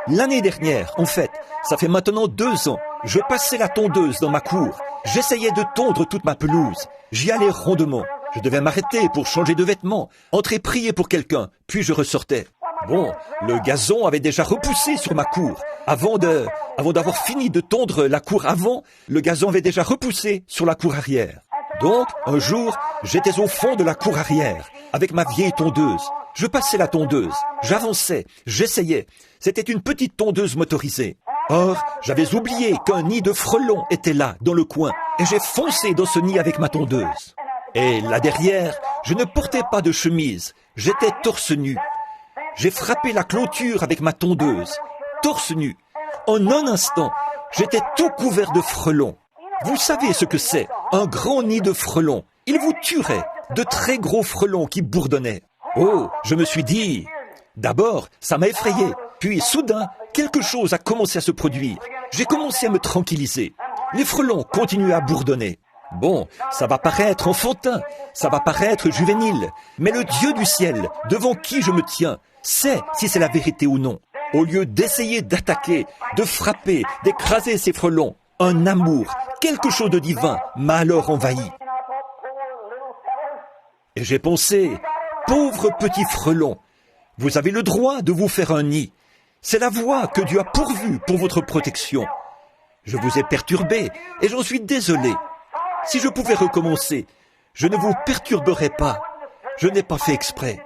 L'année dernière, en fait, ça fait maintenant 2 ans, je passais la tondeuse dans ma cour. J'essayais de tondre toute ma pelouse. J'y allais rondement. Je devais m'arrêter pour changer de vêtements, entrer prier pour quelqu'un, puis je ressortais. Bon, le gazon avait déjà repoussé sur ma cour. Avant d'avoir fini de tondre la cour avant, le gazon avait déjà repoussé sur la cour arrière. Donc, un jour, j'étais au fond de la cour arrière, avec ma vieille tondeuse. Je passais la tondeuse, j'avançais, j'essayais. C'était une petite tondeuse motorisée. Or, j'avais oublié qu'un nid de frelons était là, dans le coin, et j'ai foncé dans ce nid avec ma tondeuse. Et là derrière, je ne portais pas de chemise, j'étais torse nu. J'ai frappé la clôture avec ma tondeuse, torse nu. En un instant, j'étais tout couvert de frelons. Vous savez ce que c'est, un grand nid de frelons. Il vous tuerait, de très gros frelons qui bourdonnaient. Oh, je me suis dit... D'abord, ça m'a effrayé. Puis, soudain, quelque chose a commencé à se produire. J'ai commencé à me tranquilliser. Les frelons continuaient à bourdonner. Bon, ça va paraître enfantin, ça va paraître juvénile, mais le Dieu du ciel, devant qui je me tiens, sait si c'est la vérité ou non. Au lieu d'essayer d'attaquer, de frapper, d'écraser ces frelons, un amour, quelque chose de divin m'a alors envahi. Et j'ai pensé, pauvre petit frelon, vous avez le droit de vous faire un nid. C'est la voie que Dieu a pourvue pour votre protection. Je vous ai perturbé et j'en suis désolé. Si je pouvais recommencer, je ne vous perturberais pas. Je n'ai pas fait exprès.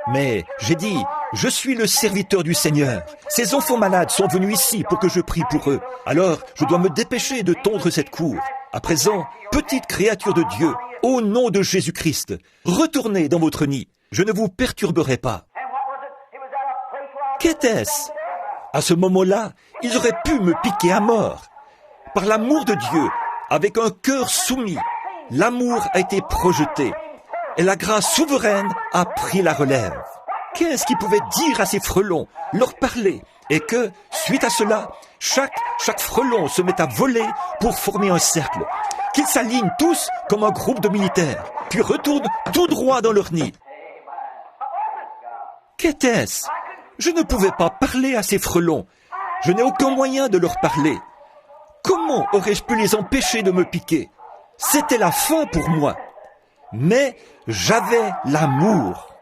Mais j'ai dit, je suis le serviteur du Seigneur. Ces enfants malades sont venus ici pour que je prie pour eux. Alors, je dois me dépêcher de tondre cette cour. À présent, petite créature de Dieu, au nom de Jésus-Christ, retournez dans votre nid. Je ne vous perturberai pas. Qu'était-ce? À ce moment-là, ils auraient pu me piquer à mort. Par l'amour de Dieu, avec un cœur soumis, l'amour a été projeté. Et la grâce souveraine a pris la relève. Qu'est-ce qu'ils pouvaient dire à ces frelons, leur parler, et que, suite à cela, chaque frelon se met à voler pour former un cercle, qu'ils s'alignent tous comme un groupe de militaires, puis retournent tout droit dans leur nid. Qu'était-ce? Je ne pouvais pas parler à ces frelons. Je n'ai aucun moyen de leur parler. Comment aurais-je pu les empêcher de me piquer? C'était la fin pour moi. Mais j'avais l'amour.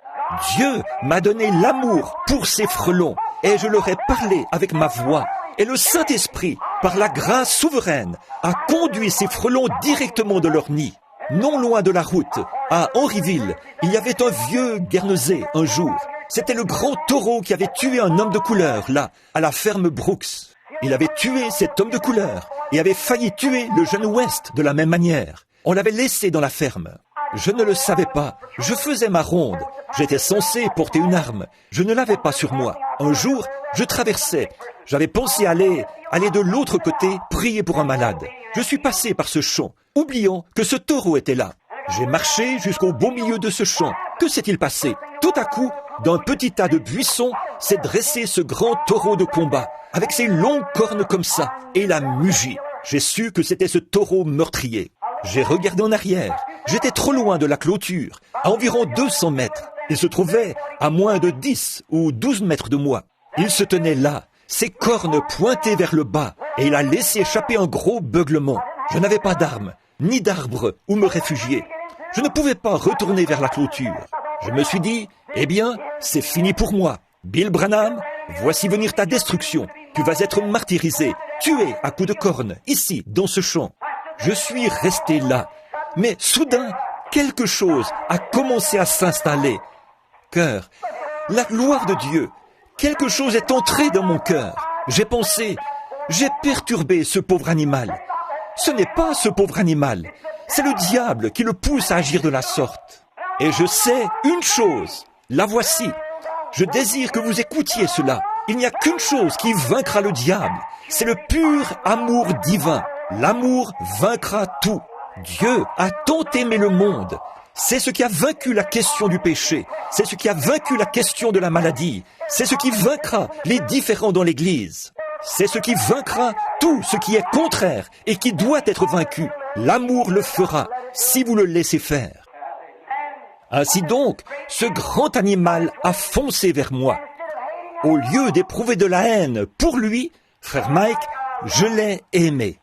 Dieu m'a donné l'amour pour ces frelons et je leur ai parlé avec ma voix. Et le Saint-Esprit, par la grâce souveraine, a conduit ces frelons directement de leur nid. Non loin de la route, à Henryville, il y avait un vieux Guernesey un jour. C'était le grand taureau qui avait tué un homme de couleur, là, à la ferme Brooks. Il avait tué cet homme de couleur et avait failli tuer le jeune West de la même manière. On l'avait laissé dans la ferme. Je ne le savais pas. Je faisais ma ronde. J'étais censé porter une arme. Je ne l'avais pas sur moi. Un jour, je traversais. J'avais pensé aller de l'autre côté, prier pour un malade. Je suis passé par ce champ, oubliant que ce taureau était là. J'ai marché jusqu'au beau milieu de ce champ. Que s'est-il passé? Tout à coup, d'un petit tas de buissons, s'est dressé ce grand taureau de combat, avec ses longues cornes comme ça, et il a mugi. J'ai su que c'était ce taureau meurtrier. J'ai regardé en arrière. J'étais trop loin de la clôture, à environ 200 mètres. Il se trouvait à moins de 10 ou 12 mètres de moi. Il se tenait là, ses cornes pointées vers le bas, et il a laissé échapper un gros beuglement. Je n'avais pas d'arme, ni d'arbre où me réfugier. Je ne pouvais pas retourner vers la clôture. Je me suis dit, eh bien, c'est fini pour moi. Bill Branham, voici venir ta destruction. Tu vas être martyrisé, tué à coups de cornes, ici, dans ce champ. Je suis resté là. Mais soudain, quelque chose a commencé à s'installer. Cœur, la gloire de Dieu, quelque chose est entré dans mon cœur. J'ai pensé, j'ai perturbé ce pauvre animal. Ce n'est pas ce pauvre animal, c'est le diable qui le pousse à agir de la sorte. Et je sais une chose, la voici. Je désire que vous écoutiez cela. Il n'y a qu'une chose qui vaincra le diable, c'est le pur amour divin. L'amour vaincra tout. Dieu a tant aimé le monde. C'est ce qui a vaincu la question du péché. C'est ce qui a vaincu la question de la maladie. C'est ce qui vaincra les différends dans l'Église. C'est ce qui vaincra tout ce qui est contraire et qui doit être vaincu. L'amour le fera si vous le laissez faire. Ainsi donc, ce grand animal a foncé vers moi. Au lieu d'éprouver de la haine pour lui, frère Mike, je l'ai aimé.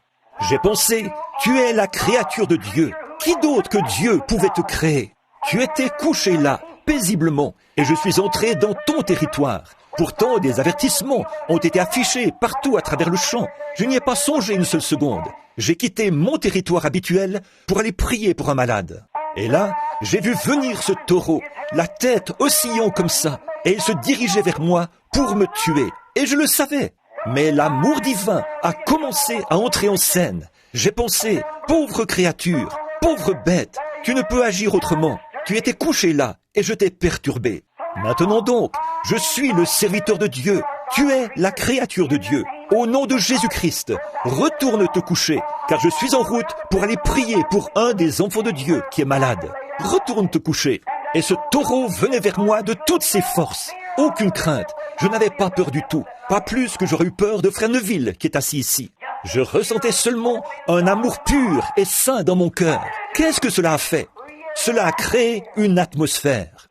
J'ai pensé, tu es la créature de Dieu. Qui d'autre que Dieu pouvait te créer? Tu étais couché là, paisiblement, et je suis entré dans ton territoire. Pourtant, des avertissements ont été affichés partout à travers le champ. Je n'y ai pas songé une seule seconde. J'ai quitté mon territoire habituel pour aller prier pour un malade. Et là, j'ai vu venir ce taureau, la tête oscillant comme ça, et il se dirigeait vers moi pour me tuer. Et je le savais. Mais l'amour divin a commencé à entrer en scène. J'ai pensé, pauvre créature, pauvre bête, tu ne peux agir autrement. Tu étais couché là et je t'ai perturbé. Maintenant donc, je suis le serviteur de Dieu. Tu es la créature de Dieu. Au nom de Jésus-Christ, retourne te coucher, car je suis en route pour aller prier pour un des enfants de Dieu qui est malade. Retourne te coucher. Et ce taureau venait vers moi de toutes ses forces. Aucune crainte. Je n'avais pas peur du tout. Pas plus que j'aurais eu peur de frère Neville qui est assis ici. Je ressentais seulement un amour pur et saint dans mon cœur. Qu'est-ce que cela a fait? Cela a créé une atmosphère.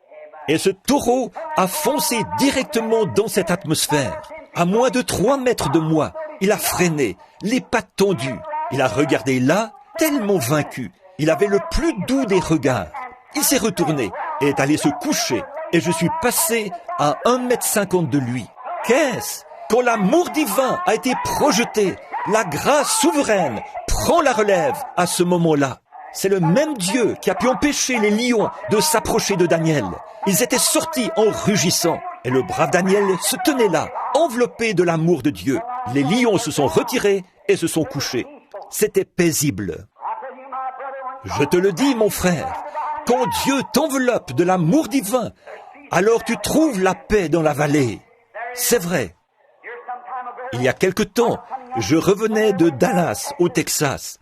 Et ce taureau a foncé directement dans cette atmosphère. À moins de 3 mètres de moi, il a freiné, les pattes tendues. Il a regardé là, tellement vaincu. Il avait le plus doux des regards. Il s'est retourné et est allé se coucher. Et je suis passé à 1,50 m de lui. Qu'est-ce? Quand l'amour divin a été projeté, la grâce souveraine prend la relève à ce moment-là. C'est le même Dieu qui a pu empêcher les lions de s'approcher de Daniel. Ils étaient sortis en rugissant. Et le brave Daniel se tenait là, enveloppé de l'amour de Dieu. Les lions se sont retirés et se sont couchés. C'était paisible. Je te le dis, mon frère, quand Dieu t'enveloppe de l'amour divin, alors tu trouves la paix dans la vallée. C'est vrai. Il y a quelque temps, je revenais de Dallas, au Texas.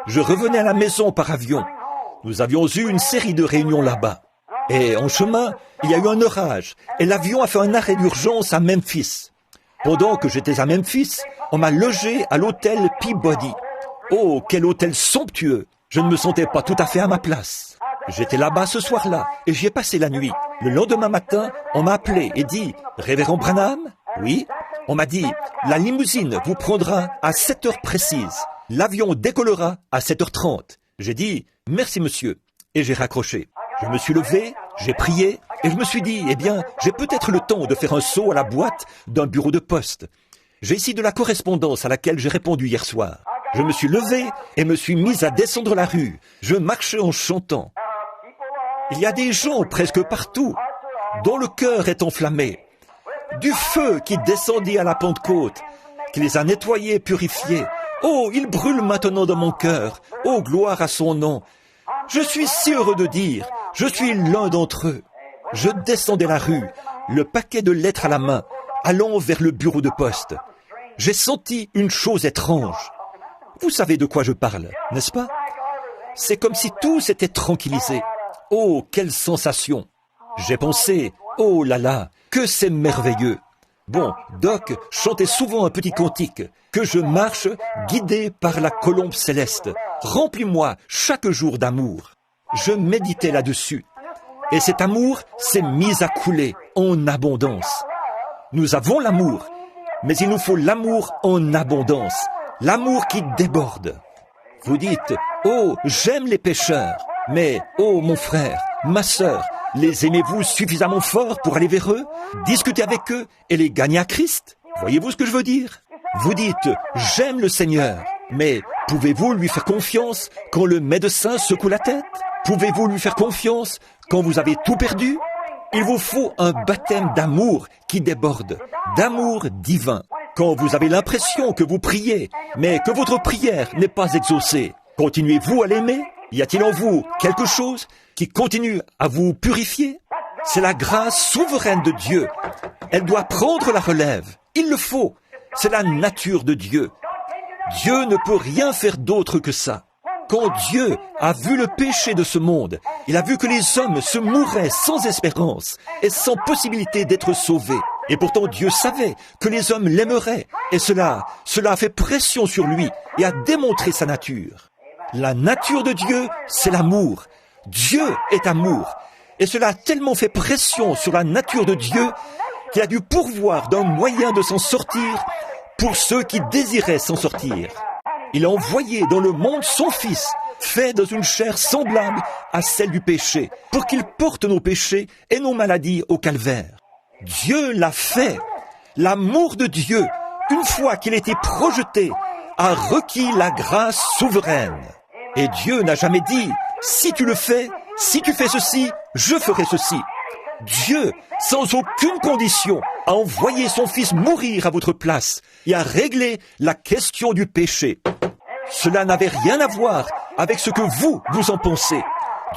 Je revenais à la maison par avion. Nous avions eu une série de réunions là-bas. Et en chemin, il y a eu un orage et l'avion a fait un arrêt d'urgence à Memphis. Pendant que j'étais à Memphis, on m'a logé à l'hôtel Peabody. Oh, quel hôtel somptueux! Je ne me sentais pas tout à fait à ma place. J'étais là-bas ce soir-là et j'y ai passé la nuit. Le lendemain matin, on m'a appelé et dit « Révérend Branham ?» Oui. On m'a dit « La limousine vous prendra à 7 heures précises. L'avion décollera à 7h30. » J'ai dit « Merci monsieur » et j'ai raccroché. Je me suis levé, j'ai prié et je me suis dit, eh bien, j'ai peut-être le temps de faire un saut à la boîte d'un bureau de poste. J'ai ici de la correspondance à laquelle j'ai répondu hier soir. Je me suis levé et me suis mis à descendre la rue. Je marchais en chantant. Il y a des gens presque partout dont le cœur est enflammé. Du feu qui descendit à la Pentecôte, qui les a nettoyés et purifiés. Oh, il brûle maintenant dans mon cœur. Oh, gloire à son nom. Je suis si heureux de dire, je suis l'un d'entre eux. Je descendais la rue, le paquet de lettres à la main, allant vers le bureau de poste. J'ai senti une chose étrange. Vous savez de quoi je parle, n'est-ce pas? C'est comme si tout s'était tranquillisé. Oh, quelle sensation! J'ai pensé, oh là là, que c'est merveilleux. Bon, Doc chantait souvent un petit cantique, que je marche guidé par la colombe céleste. Remplis-moi chaque jour d'amour. Je méditais là-dessus. Et cet amour s'est mis à couler en abondance. Nous avons l'amour, mais il nous faut l'amour en abondance. L'amour qui déborde. Vous dites, oh, j'aime les pécheurs. Mais, oh, mon frère, ma sœur, les aimez-vous suffisamment fort pour aller vers eux, discuter avec eux et les gagner à Christ? Voyez-vous ce que je veux dire? Vous dites, j'aime le Seigneur, mais pouvez-vous lui faire confiance quand le médecin secoue la tête? Pouvez-vous lui faire confiance quand vous avez tout perdu? Il vous faut un baptême d'amour qui déborde, d'amour divin. Quand vous avez l'impression que vous priez, mais que votre prière n'est pas exaucée, continuez-vous à l'aimer? Y a-t-il en vous quelque chose qui continue à vous purifier? C'est la grâce souveraine de Dieu. Elle doit prendre la relève. Il le faut. C'est la nature de Dieu. Dieu ne peut rien faire d'autre que ça. Quand Dieu a vu le péché de ce monde, il a vu que les hommes se mourraient sans espérance et sans possibilité d'être sauvés. Et pourtant Dieu savait que les hommes l'aimeraient. Et cela a fait pression sur lui et a démontré sa nature. La nature de Dieu, c'est l'amour. Dieu est amour. Et cela a tellement fait pression sur la nature de Dieu qu'il a dû pourvoir d'un moyen de s'en sortir pour ceux qui désiraient s'en sortir. Il a envoyé dans le monde son Fils, fait dans une chair semblable à celle du péché, pour qu'il porte nos péchés et nos maladies au calvaire. Dieu l'a fait. L'amour de Dieu, une fois qu'il a été projeté, a requis la grâce souveraine. Et Dieu n'a jamais dit, si tu le fais, si tu fais ceci, je ferai ceci. Dieu, sans aucune condition, a envoyé son Fils mourir à votre place et a réglé la question du péché. Cela n'avait rien à voir avec ce que vous en pensez.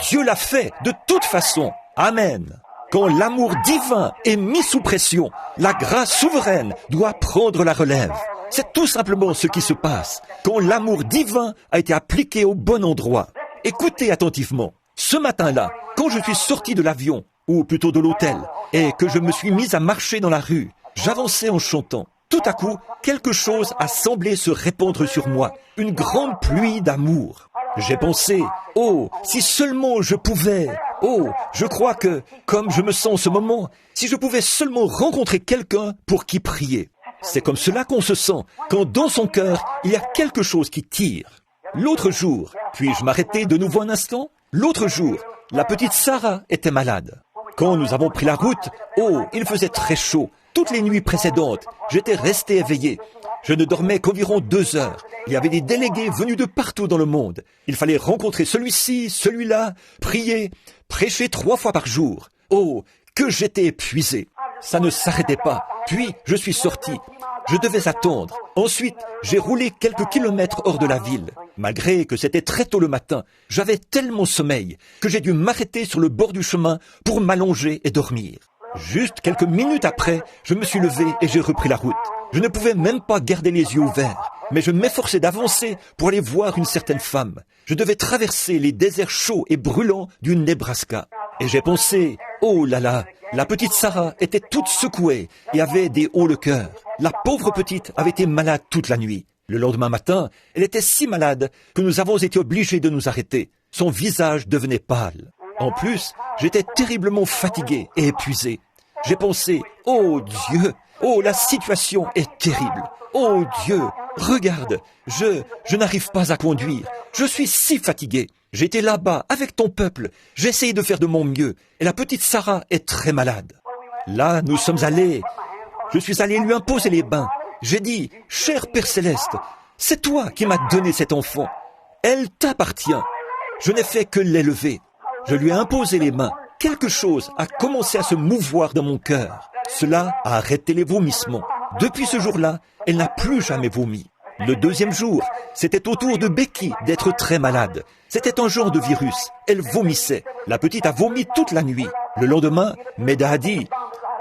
Dieu l'a fait de toute façon. Amen. Quand l'amour divin est mis sous pression, la grâce souveraine doit prendre la relève. C'est tout simplement ce qui se passe quand l'amour divin a été appliqué au bon endroit. Écoutez attentivement. Ce matin-là, quand je suis sorti de l'avion, ou plutôt de l'hôtel, et que je me suis mis à marcher dans la rue, j'avançais en chantant. Tout à coup, quelque chose a semblé se répandre sur moi, une grande pluie d'amour. J'ai pensé, oh, si seulement je pouvais, oh, je crois que, comme je me sens en ce moment, si je pouvais seulement rencontrer quelqu'un pour qui prier. C'est comme cela qu'on se sent, quand dans son cœur, il y a quelque chose qui tire. L'autre jour, puis-je m'arrêter de nouveau un instant? L'autre jour, la petite Sarah était malade. Quand nous avons pris la route, oh, il faisait très chaud. Toutes les nuits précédentes, j'étais resté éveillé. Je ne dormais qu'environ 2 heures. Il y avait des délégués venus de partout dans le monde. Il fallait rencontrer celui-ci, celui-là, prier, prêcher 3 fois par jour. Oh, que j'étais épuisé. Ça ne s'arrêtait pas. Puis, je suis sorti. Je devais attendre. Ensuite, j'ai roulé quelques kilomètres hors de la ville. Malgré que c'était très tôt le matin, j'avais tellement sommeil que j'ai dû m'arrêter sur le bord du chemin pour m'allonger et dormir. Juste quelques minutes après, je me suis levé et j'ai repris la route. Je ne pouvais même pas garder les yeux ouverts, mais je m'efforçais d'avancer pour aller voir une certaine femme. Je devais traverser les déserts chauds et brûlants du Nebraska. Et j'ai pensé, oh là là, la petite Sarah était toute secouée et avait des hauts le cœur. La pauvre petite avait été malade toute la nuit. Le lendemain matin, elle était si malade que nous avons été obligés de nous arrêter. Son visage devenait pâle. En plus, j'étais terriblement fatigué et épuisé. J'ai pensé, oh Dieu, oh la situation est terrible. Oh Dieu, regarde, je n'arrive pas à conduire. Je suis si fatigué. J'étais là-bas avec ton peuple. J'ai essayé de faire de mon mieux. Et la petite Sarah est très malade. Là, nous sommes allés. Je suis allé lui imposer les bains. J'ai dit, cher Père Céleste, c'est toi qui m'as donné cet enfant. Elle t'appartient. Je n'ai fait que l'élever. Je lui ai imposé les mains. Quelque chose a commencé à se mouvoir dans mon cœur. Cela a arrêté les vomissements. Depuis ce jour-là, elle n'a plus jamais vomi. Le deuxième jour, c'était au tour de Becky d'être très malade. C'était un genre de virus. Elle vomissait. La petite a vomi toute la nuit. Le lendemain, Meda a dit,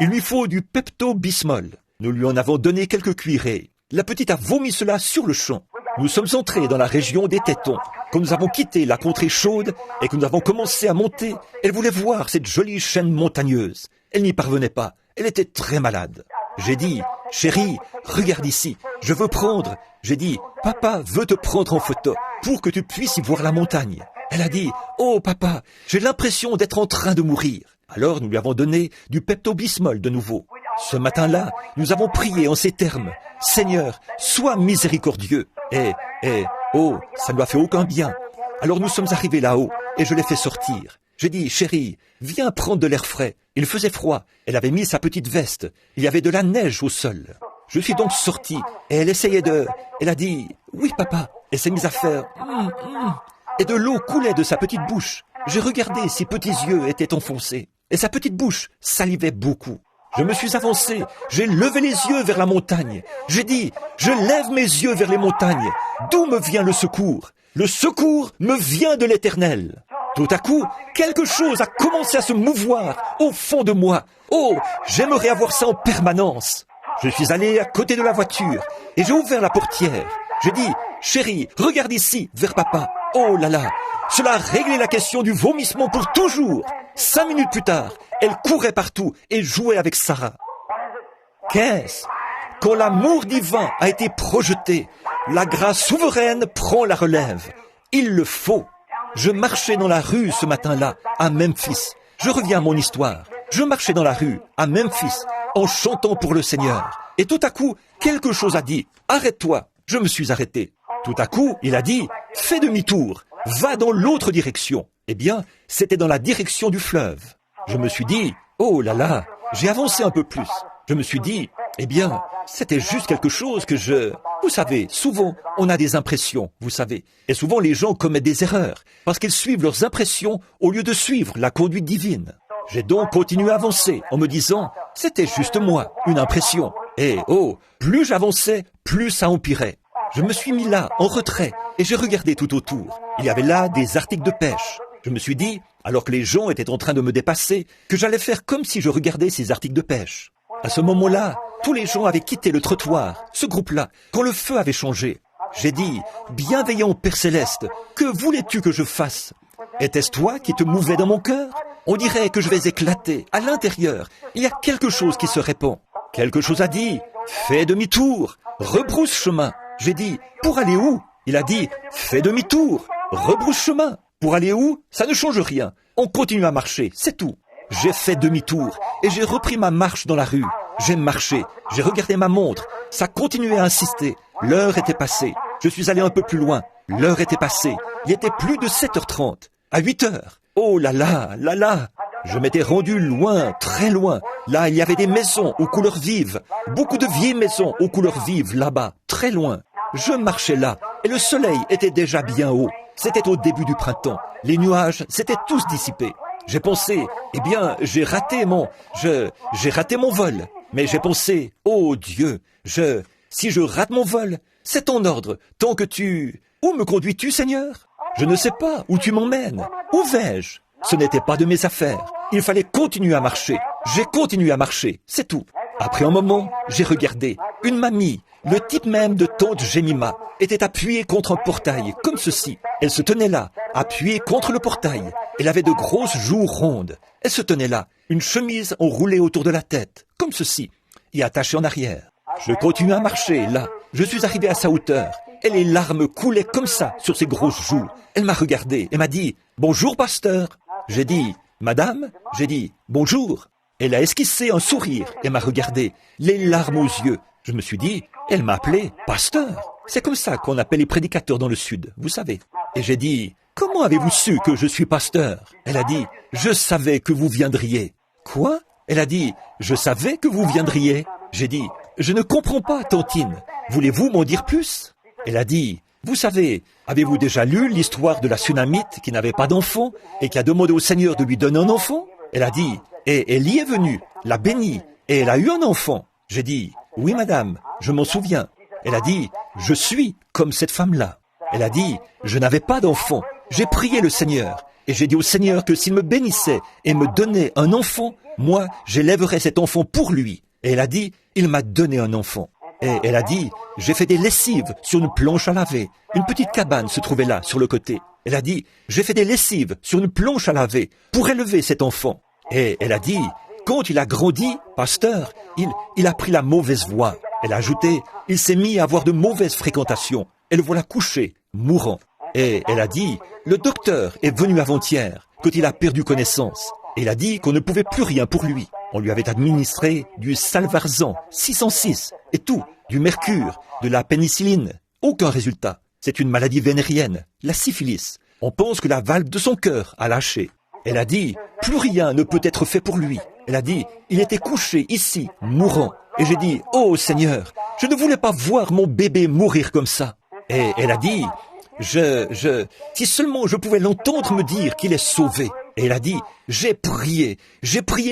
il lui faut du Pepto-Bismol. Nous lui en avons donné quelques cuillerées. La petite a vomi cela sur le champ. Nous sommes entrés dans la région des Tétons. Quand nous avons quitté la contrée chaude et que nous avons commencé à monter, elle voulait voir cette jolie chaîne montagneuse. Elle n'y parvenait pas. Elle était très malade. J'ai dit, chérie, regarde ici. Je veux prendre. J'ai dit, papa veut te prendre en photo pour que tu puisses y voir la montagne. Elle a dit, oh papa, j'ai l'impression d'être en train de mourir. Alors nous lui avons donné du Pepto-Bismol de nouveau. Ce matin-là, nous avons prié en ces termes. Seigneur, sois miséricordieux. Oh, ça ne lui a fait aucun bien. Alors nous sommes arrivés là-haut et je l'ai fait sortir. J'ai dit, chérie, viens prendre de l'air frais. Il faisait froid. Elle avait mis sa petite veste. Il y avait de la neige au sol. Je suis donc sorti et elle essayait de... Elle a dit, oui papa. Elle s'est mise à faire... Et de l'eau coulait de sa petite bouche. J'ai regardé, ses petits yeux étaient enfoncés. Et sa petite bouche salivait beaucoup. Je me suis avancé, j'ai levé les yeux vers la montagne. J'ai dit, je lève mes yeux vers les montagnes. D'où me vient le secours? Le secours me vient de l'Éternel. Tout à coup, quelque chose a commencé à se mouvoir au fond de moi. Oh, j'aimerais avoir ça en permanence. Je suis allé à côté de la voiture et j'ai ouvert la portière. J'ai dit, chérie, regarde ici, vers papa. Oh là là, cela a réglé la question du vomissement pour toujours. 5 minutes plus tard, elle courait partout et jouait avec Sarah. Qu'est-ce? Quand l'amour divin a été projeté, la grâce souveraine prend la relève. Il le faut. Je marchais dans la rue ce matin-là, à Memphis. Je reviens à mon histoire. Je marchais dans la rue, à Memphis, en chantant pour le Seigneur. Et tout à coup, quelque chose a dit, arrête-toi. Je me suis arrêté. Tout à coup, il a dit, fais demi-tour, va dans l'autre direction. Eh bien, c'était dans la direction du fleuve. Je me suis dit, oh là là, j'ai avancé un peu plus. Je me suis dit, eh bien, c'était juste quelque chose que Vous savez, souvent, on a des impressions, vous savez. Et souvent, les gens commettent des erreurs, parce qu'ils suivent leurs impressions au lieu de suivre la conduite divine. J'ai donc continué à avancer, en me disant, c'était juste moi, une impression. Et oh, plus j'avançais, plus ça empirait. Je me suis mis là, en retrait, et j'ai regardé tout autour. Il y avait là des articles de pêche. Je me suis dit, alors que les gens étaient en train de me dépasser, que j'allais faire comme si je regardais ces articles de pêche. À ce moment-là, tous les gens avaient quitté le trottoir, ce groupe-là, quand le feu avait changé. J'ai dit, bienveillant Père Céleste, que voulais-tu que je fasse? Était-ce toi qui te mouvais dans mon cœur? On dirait que je vais éclater à l'intérieur. Il y a quelque chose qui se répand. Quelque chose a dit, fais demi-tour, rebrousse chemin. J'ai dit, pour aller où? Il a dit, fais demi-tour, rebrousse chemin. Pour aller où? Ça ne change rien. On continue à marcher, c'est tout. J'ai fait demi-tour et j'ai repris ma marche dans la rue. J'ai marché, j'ai regardé ma montre. Ça continuait à insister. L'heure était passée. Je suis allé un peu plus loin. L'heure était passée. Il était plus de 7h30. À 8h. Oh là là, là là. Je m'étais rendu loin, très loin. Là, il y avait des maisons aux couleurs vives. Beaucoup de vieilles maisons aux couleurs vives, là-bas, très loin. Je marchais là, et le soleil était déjà bien haut. C'était au début du printemps. Les nuages s'étaient tous dissipés. J'ai pensé, eh bien, j'ai raté mon vol. Mais j'ai pensé, oh Dieu, si je rate mon vol, c'est ton ordre, tant que Où me conduis-tu, Seigneur? Je ne sais pas où tu m'emmènes. Où vais-je? Ce n'était pas de mes affaires. Il fallait continuer à marcher. J'ai continué à marcher, c'est tout. Après un moment, j'ai regardé. Une mamie, le type même de tante Jemima, était appuyée contre un portail, comme ceci. Elle se tenait là, appuyée contre le portail. Elle avait de grosses joues rondes. Elle se tenait là, une chemise enroulée autour de la tête, comme ceci, et attachée en arrière. Je continue à marcher, là. Je suis arrivé à sa hauteur, et les larmes coulaient comme ça sur ses grosses joues. Elle m'a regardé et m'a dit « Bonjour, pasteur ». J'ai dit « Madame ». J'ai dit « Bonjour ». Elle a esquissé un sourire et m'a regardé, les larmes aux yeux. Je me suis dit « Elle m'a appelé pasteur ». C'est comme ça qu'on appelle les prédicateurs dans le sud, vous savez. Et j'ai dit « Comment avez-vous su que je suis pasteur ?» Elle a dit « Je savais que vous viendriez ». Quoi? Elle a dit « Je savais que vous viendriez ». J'ai dit « Je ne comprends pas, tantine. Voulez-vous m'en dire plus ?» Elle a dit « Vous savez, avez-vous déjà lu l'histoire de la Sunamite qui n'avait pas d'enfant et qui a demandé au Seigneur de lui donner un enfant ?» Elle a dit « Et elle y est venue, l'a bénie, et elle a eu un enfant. » J'ai dit « Oui, madame, je m'en souviens. » Elle a dit « Je suis comme cette femme-là. » Elle a dit « Je n'avais pas d'enfant. J'ai prié le Seigneur, et j'ai dit au Seigneur que s'il me bénissait et me donnait un enfant, moi, j'élèverais cet enfant pour lui. Et elle a dit « Il m'a donné un enfant. » Et elle a dit « J'ai fait des lessives sur une planche à laver. Une petite cabane se trouvait là, sur le côté. » Elle a dit « J'ai fait des lessives sur une planche à laver pour élever cet enfant. » Et elle a dit « Quand il a grandi, pasteur, il a pris la mauvaise voie. » Elle a ajouté « Il s'est mis à avoir de mauvaises fréquentations. Et le voilà couché, mourant. » Et elle a dit « Le docteur est venu avant-hier, quand il a perdu connaissance. Et il a dit qu'on ne pouvait plus rien pour lui. On lui avait administré du Salvarsan, 606, et tout, du mercure, de la pénicilline. Aucun résultat. C'est une maladie vénérienne, la syphilis. On pense que la valve de son cœur a lâché. Elle a dit, plus rien ne peut être fait pour lui. Elle a dit, il était couché ici, mourant. Et j'ai dit, oh Seigneur, je ne voulais pas voir mon bébé mourir comme ça. Et elle a dit, si seulement je pouvais l'entendre me dire qu'il est sauvé. Et elle a dit, j'ai prié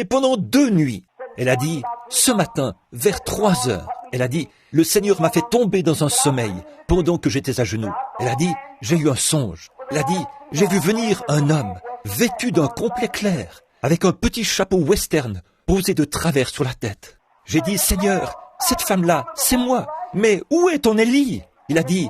pendant 2 nuits. Elle a dit, ce matin, vers 3 heures, elle a dit, le Seigneur m'a fait tomber dans un sommeil pendant que j'étais à genoux. Elle a dit, j'ai eu un songe. Elle a dit, j'ai vu venir un homme vêtu d'un complet clair, avec un petit chapeau western posé de travers sur la tête. J'ai dit, Seigneur, cette femme-là, c'est moi. Mais où est ton Élie? Il a dit,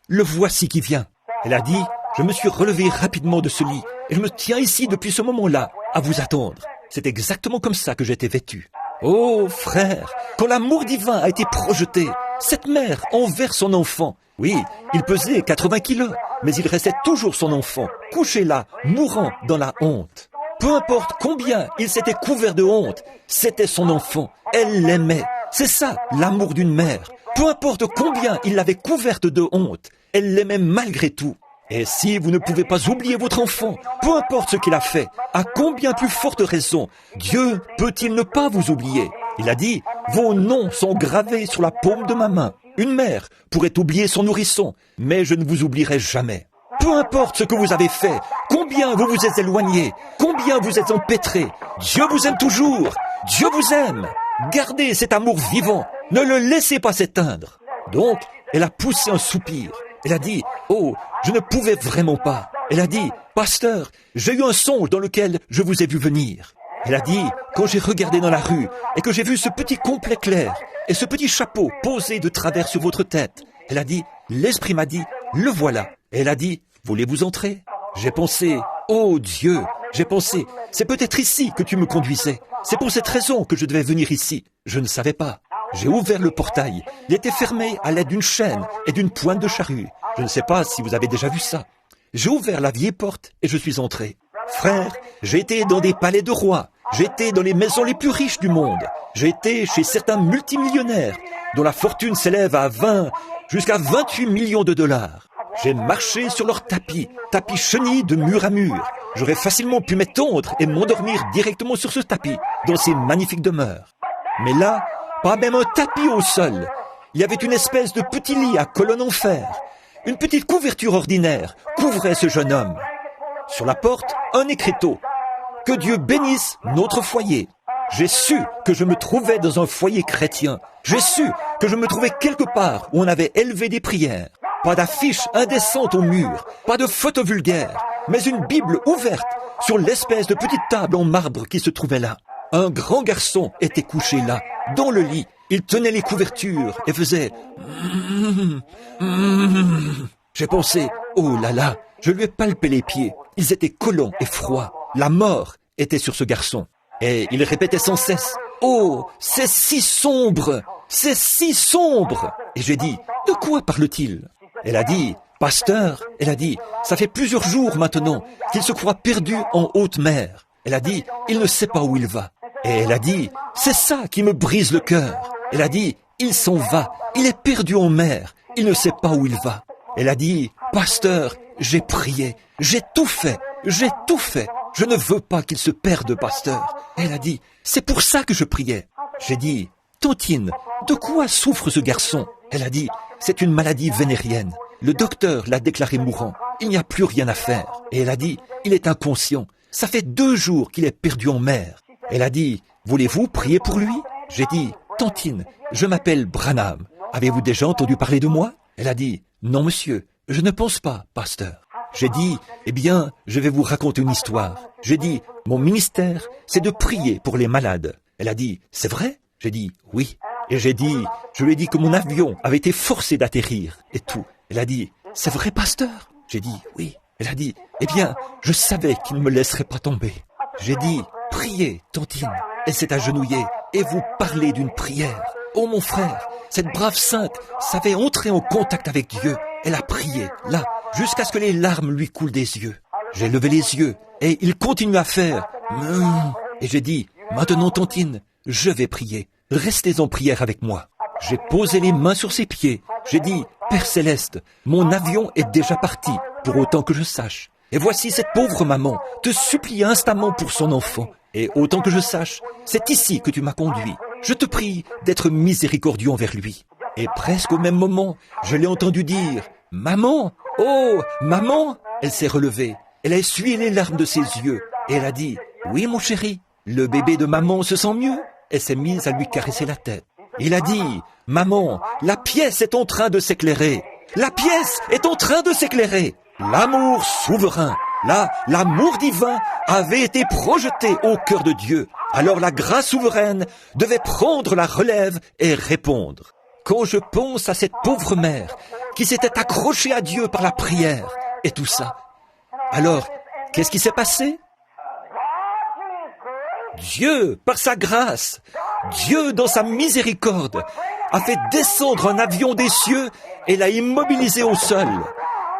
le voici qui vient. Elle a dit, je me suis relevé rapidement de ce lit et je me tiens ici depuis ce moment-là à vous attendre. C'est exactement comme ça que j'étais vêtu. Oh, frère, quand l'amour divin a été projeté, cette mère envers son enfant, oui, il pesait 80 kilos, mais il restait toujours son enfant, couché là, mourant dans la honte. Peu importe combien il s'était couvert de honte, c'était son enfant, elle l'aimait. C'est ça, l'amour d'une mère. Peu importe combien il l'avait couverte de honte, elle l'aimait malgré tout. Et si vous ne pouvez pas oublier votre enfant, peu importe ce qu'il a fait, à combien plus forte raison, Dieu peut-il ne pas vous oublier? Il a dit, vos noms sont gravés sur la paume de ma main. Une mère pourrait oublier son nourrisson, mais je ne vous oublierai jamais. Peu importe ce que vous avez fait, combien vous vous êtes éloigné, combien vous êtes empêtré, Dieu vous aime toujours, Dieu vous aime. Gardez cet amour vivant, ne le laissez pas s'éteindre. Donc, elle a poussé un soupir. Elle a dit, oh, je ne pouvais vraiment pas. Elle a dit, pasteur, j'ai eu un songe dans lequel je vous ai vu venir. Elle a dit, quand j'ai regardé dans la rue et que j'ai vu ce petit complet clair et ce petit chapeau posé de travers sur votre tête, elle a dit, l'esprit m'a dit, le voilà. Et elle a dit, voulez-vous entrer? J'ai pensé, oh Dieu, j'ai pensé, c'est peut-être ici que tu me conduisais. C'est pour cette raison que je devais venir ici. Je ne savais pas. J'ai ouvert le portail. Il était fermé à l'aide d'une chaîne et d'une pointe de charrue. Je ne sais pas si vous avez déjà vu ça. J'ai ouvert la vieille porte et je suis entré. Frère, j'ai été dans des palais de rois. J'ai été dans les maisons les plus riches du monde. J'ai été chez certains multimillionnaires dont la fortune s'élève à 20 jusqu'à 28 millions de dollars. J'ai marché sur leur tapis chenille de mur à mur. J'aurais facilement pu m'étendre et m'endormir directement sur ce tapis, dans ces magnifiques demeures. Mais là, pas même un tapis au sol. Il y avait une espèce de petit lit à colonne en fer. Une petite couverture ordinaire couvrait ce jeune homme. Sur la porte, un écriteau. Que Dieu bénisse notre foyer. J'ai su que je me trouvais dans un foyer chrétien. J'ai su que je me trouvais quelque part où on avait élevé des prières. Pas d'affiches indécentes au mur, pas de photos vulgaires, mais une Bible ouverte sur l'espèce de petite table en marbre qui se trouvait là. Un grand garçon était couché là, dans le lit. Il tenait les couvertures et faisait... J'ai pensé, oh là là, je lui ai palpé les pieds. Ils étaient collants et froids. La mort était sur ce garçon. Et il répétait sans cesse, oh, c'est si sombre, c'est si sombre. Et j'ai dit, de quoi parle-t-il? Elle a dit, pasteur, elle a dit, ça fait plusieurs jours maintenant qu'il se croit perdu en haute mer. Elle a dit, il ne sait pas où il va. Et elle a dit, c'est ça qui me brise le cœur. Elle a dit, il s'en va, il est perdu en mer, il ne sait pas où il va. Elle a dit, pasteur, j'ai prié, j'ai tout fait, je ne veux pas qu'il se perde, pasteur. Elle a dit, c'est pour ça que je priais. J'ai dit, Tantine, de quoi souffre ce garçon? Elle a dit, c'est une maladie vénérienne. Le docteur l'a déclaré mourant. Il n'y a plus rien à faire. Et elle a dit, il est inconscient. Ça fait 2 jours qu'il est perdu en mer. Elle a dit, voulez-vous prier pour lui? J'ai dit, Tantine, je m'appelle Branham. Avez-vous déjà entendu parler de moi? Elle a dit, non monsieur, je ne pense pas, pasteur. J'ai dit, eh bien, je vais vous raconter une histoire. J'ai dit, mon ministère, c'est de prier pour les malades. Elle a dit, c'est vrai? J'ai dit, oui. Et je lui ai dit que mon avion avait été forcé d'atterrir et tout. Elle a dit, c'est vrai, pasteur? J'ai dit, oui. Elle a dit, eh bien, je savais qu'il ne me laisserait pas tomber. J'ai dit, priez, Tantine. Elle s'est agenouillée et vous parlez d'une prière. Oh mon frère, cette brave sainte savait entrer en contact avec Dieu. Elle a prié, là, jusqu'à ce que les larmes lui coulent des yeux. J'ai levé les yeux et il continue à faire. Et j'ai dit, maintenant Tantine, je vais prier. Restez en prière avec moi. J'ai posé les mains sur ses pieds. J'ai dit, Père Céleste, mon avion est déjà parti, pour autant que je sache. Et voici cette pauvre maman te supplie instamment pour son enfant. Et autant que je sache, c'est ici que tu m'as conduit. Je te prie d'être miséricordieux envers lui. Et presque au même moment, je l'ai entendu dire, « Maman! Oh, maman !» Elle s'est relevée. Elle a essuyé les larmes de ses yeux. Et elle a dit, « Oui, mon chéri, le bébé de maman se sent mieux ?» Elle s'est mise à lui caresser la tête. Il a dit, « Maman, la pièce est en train de s'éclairer. La pièce est en train de s'éclairer. » L'amour souverain, là, l'amour divin avait été projeté au cœur de Dieu. Alors la grâce souveraine devait prendre la relève et répondre. Quand je pense à cette pauvre mère qui s'était accrochée à Dieu par la prière et tout ça, alors, qu'est-ce qui s'est passé? Dieu, par sa grâce, Dieu, dans sa miséricorde, a fait descendre un avion des cieux et l'a immobilisé au sol,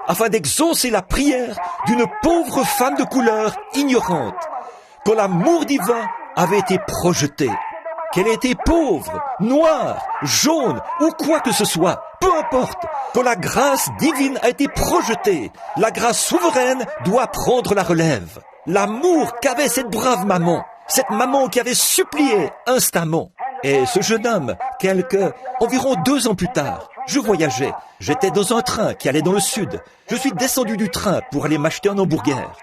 afin d'exaucer la prière d'une pauvre femme de couleur ignorante, quand l'amour divin avait été projeté. Qu'elle ait été pauvre, noire, jaune ou quoi que ce soit, peu importe, quand la grâce divine a été projetée, la grâce souveraine doit prendre la relève. L'amour qu'avait cette brave maman, cette maman qui avait supplié instamment. Et ce jeune homme, environ 2 ans plus tard, je voyageais. J'étais dans un train qui allait dans le sud. Je suis descendu du train pour aller m'acheter un hamburger.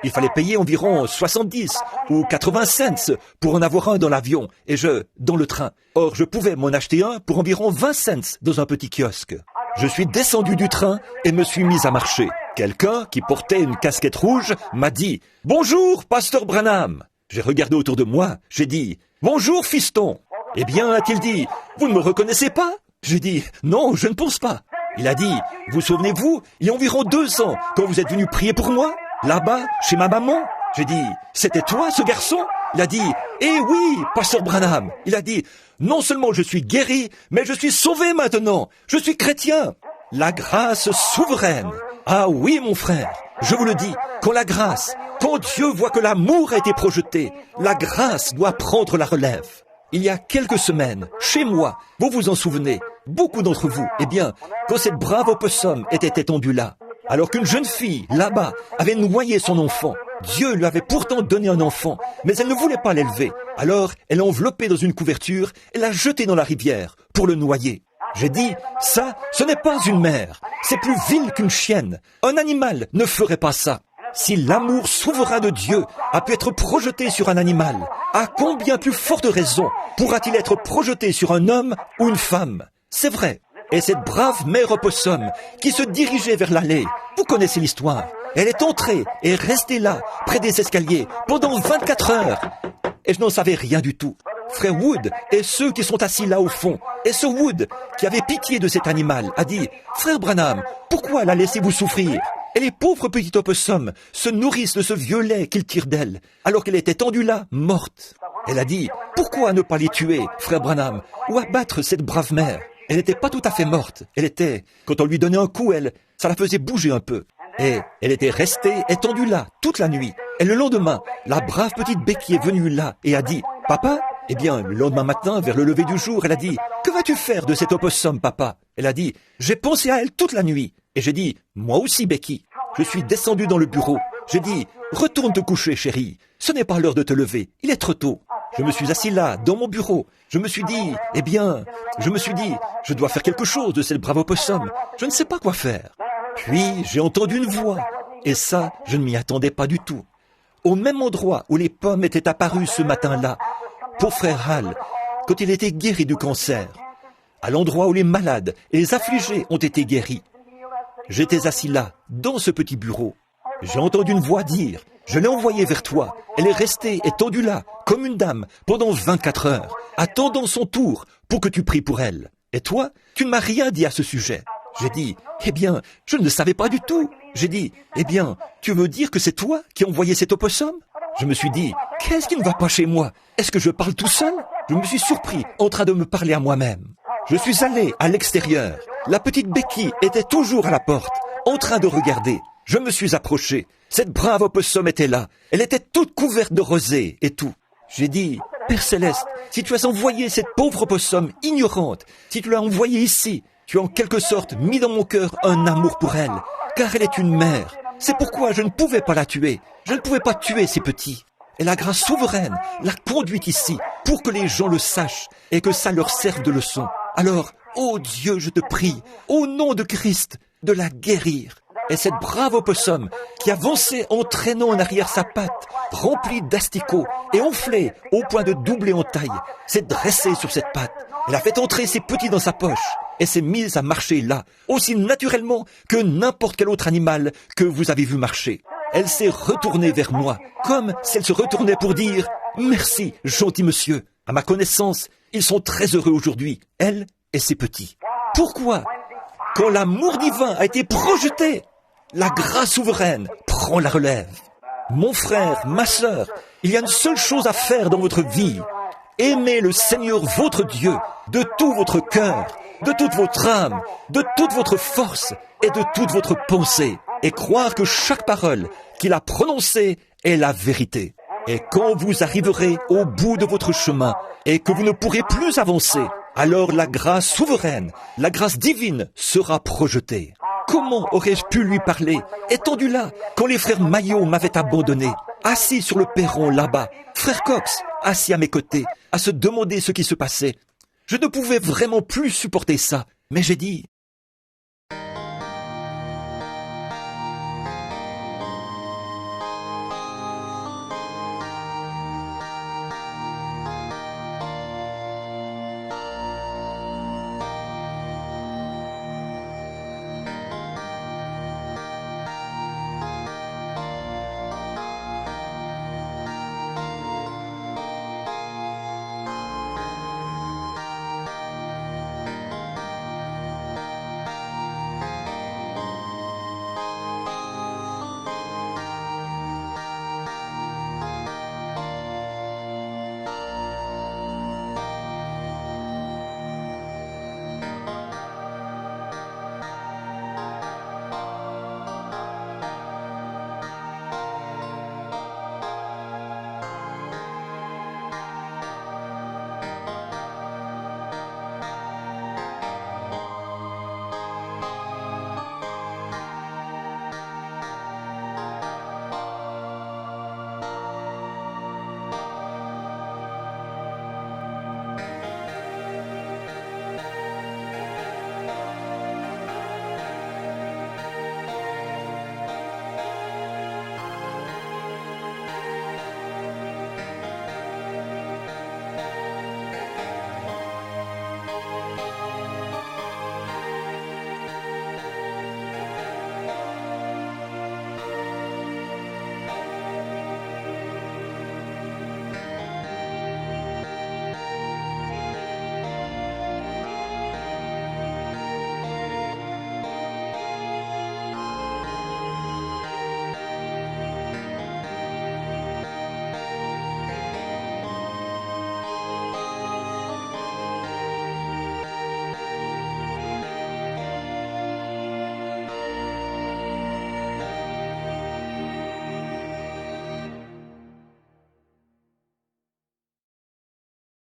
Il fallait payer environ 70 ou 80 cents pour en avoir un dans l'avion et dans le train. Or, je pouvais m'en acheter un pour environ 20 cents dans un petit kiosque. Je suis descendu du train et me suis mis à marcher. Quelqu'un qui portait une casquette rouge m'a dit « Bonjour, pasteur Branham !» J'ai regardé autour de moi, j'ai dit « Bonjour, fiston !» Eh bien, a-t-il dit « Vous ne me reconnaissez pas ?» J'ai dit « Non, je ne pense pas. » Il a dit « Vous souvenez-vous, il y a environ 2 ans, quand vous êtes venu prier pour moi, là-bas, chez ma maman ?» J'ai dit « C'était toi, ce garçon ?» Il a dit « Eh oui, pasteur Branham !» Il a dit « Non seulement je suis guéri, mais je suis sauvé maintenant. Je suis chrétien. » La grâce souveraine. Ah oui, mon frère, je vous le dis, quand Dieu voit que l'amour a été projeté, la grâce doit prendre la relève. Il y a quelques semaines, chez moi, vous vous en souvenez, beaucoup d'entre vous, quand cette brave opossum était étendue là, Alors qu'une jeune fille, là-bas, avait noyé son enfant. Dieu lui avait pourtant donné un enfant, mais elle ne voulait pas l'élever. Alors, elle l'a enveloppé dans une couverture et l'a jeté dans la rivière pour le noyer. J'ai dit, ça, ce n'est pas une mère. C'est plus vil qu'une chienne. Un animal ne ferait pas ça. Si l'amour souverain de Dieu a pu être projeté sur un animal, à combien plus forte raison pourra-t-il être projeté sur un homme ou une femme? C'est vrai. Et cette brave mère opossum qui se dirigeait vers l'allée, vous connaissez l'histoire. Elle est entrée et est restée là, près des escaliers, pendant 24 heures. Et je n'en savais rien du tout. Frère Wood et ceux qui sont assis là au fond, et ce Wood qui avait pitié de cet animal, a dit « Frère Branham, pourquoi la laissez-vous souffrir ?» Et les pauvres petits opossums se nourrissent de ce vieux lait qu'ils tirent d'elle, alors qu'elle était tendue là, morte. Elle a dit « Pourquoi ne pas les tuer, frère Branham, ou abattre cette brave mère ?» Elle n'était pas tout à fait morte. Elle était, quand on lui donnait un coup, ça la faisait bouger un peu. Et elle était restée étendue là, toute la nuit. Et le lendemain, la brave petite Becky est venue là et a dit « Papa ?» Eh bien, le lendemain matin, vers le lever du jour, elle a dit « Que vas-tu faire de cet opossum, papa ?» Elle a dit « J'ai pensé à elle toute la nuit. » Et j'ai dit « Moi aussi, Becky. » Je suis descendu dans le bureau. J'ai dit « Retourne te coucher, chérie. Ce n'est pas l'heure de te lever. Il est trop tôt. » Je me suis assis là, dans mon bureau. Je me suis dit « Je dois faire quelque chose de cette brave opossum. Je ne sais pas quoi faire. » Puis, j'ai entendu une voix. Et ça, je ne m'y attendais pas du tout. Au même endroit où les pommes étaient apparues ce matin-là, pour frère Hal, quand il était guéri du cancer, à l'endroit où les malades et les affligés ont été guéris. J'étais assis là, dans ce petit bureau. J'ai entendu une voix dire « Je l'ai envoyée vers toi. Elle est restée étendue là, comme une dame, pendant 24 heures, attendant son tour pour que tu pries pour elle. Et toi, tu ne m'as rien dit à ce sujet. » J'ai dit « Eh bien, je ne le savais pas du tout. » J'ai dit « Eh bien, tu veux dire que c'est toi qui as envoyé cet opossum ?» Je me suis dit « Qu'est-ce qui ne va pas chez moi? Est-ce que je parle tout seul ?» Je me suis surpris en train de me parler à moi-même. Je suis allé à l'extérieur. La petite Becky était toujours à la porte, en train de regarder. Je me suis approché. Cette brave opossum était là. Elle était toute couverte de rosée et tout. J'ai dit « Père Céleste, si tu as envoyé cette pauvre opossum ignorante, si tu l'as envoyée ici, tu as en quelque sorte mis dans mon cœur un amour pour elle, car elle est une mère. C'est pourquoi je ne pouvais pas la tuer. Je ne pouvais pas tuer ces petits. Et la grâce souveraine l'a conduite ici pour que les gens le sachent et que ça leur serve de leçon. Alors, ô Dieu, je te prie, au nom de Christ, de la guérir. » Et cette brave opossum qui avançait en traînant en arrière sa patte, remplie d'asticots et enflée au point de doubler en taille, s'est dressée sur cette patte. Elle a fait entrer ses petits dans sa poche et s'est mise à marcher là, aussi naturellement que n'importe quel autre animal que vous avez vu marcher. Elle s'est retournée vers moi, comme si elle se retournait pour dire « Merci, gentil monsieur. À ma connaissance, ils sont très heureux aujourd'hui, elle et ses petits. » Pourquoi? Quand l'amour divin a été projeté, la grâce souveraine prend la relève. Mon frère, ma sœur, il y a une seule chose à faire dans votre vie. Aimez le Seigneur votre Dieu de tout votre cœur, de toute votre âme, de toute votre force et de toute votre pensée, et croire que chaque parole qu'il a prononcée est la vérité. Et quand vous arriverez au bout de votre chemin et que vous ne pourrez plus avancer, alors la grâce souveraine, la grâce divine sera projetée. Comment aurais-je pu lui parler, étendu là, quand les frères Maillot m'avaient abandonné, assis sur le perron là-bas, frère Cox, assis à mes côtés, à se demander ce qui se passait. Je ne pouvais vraiment plus supporter ça, mais j'ai dit,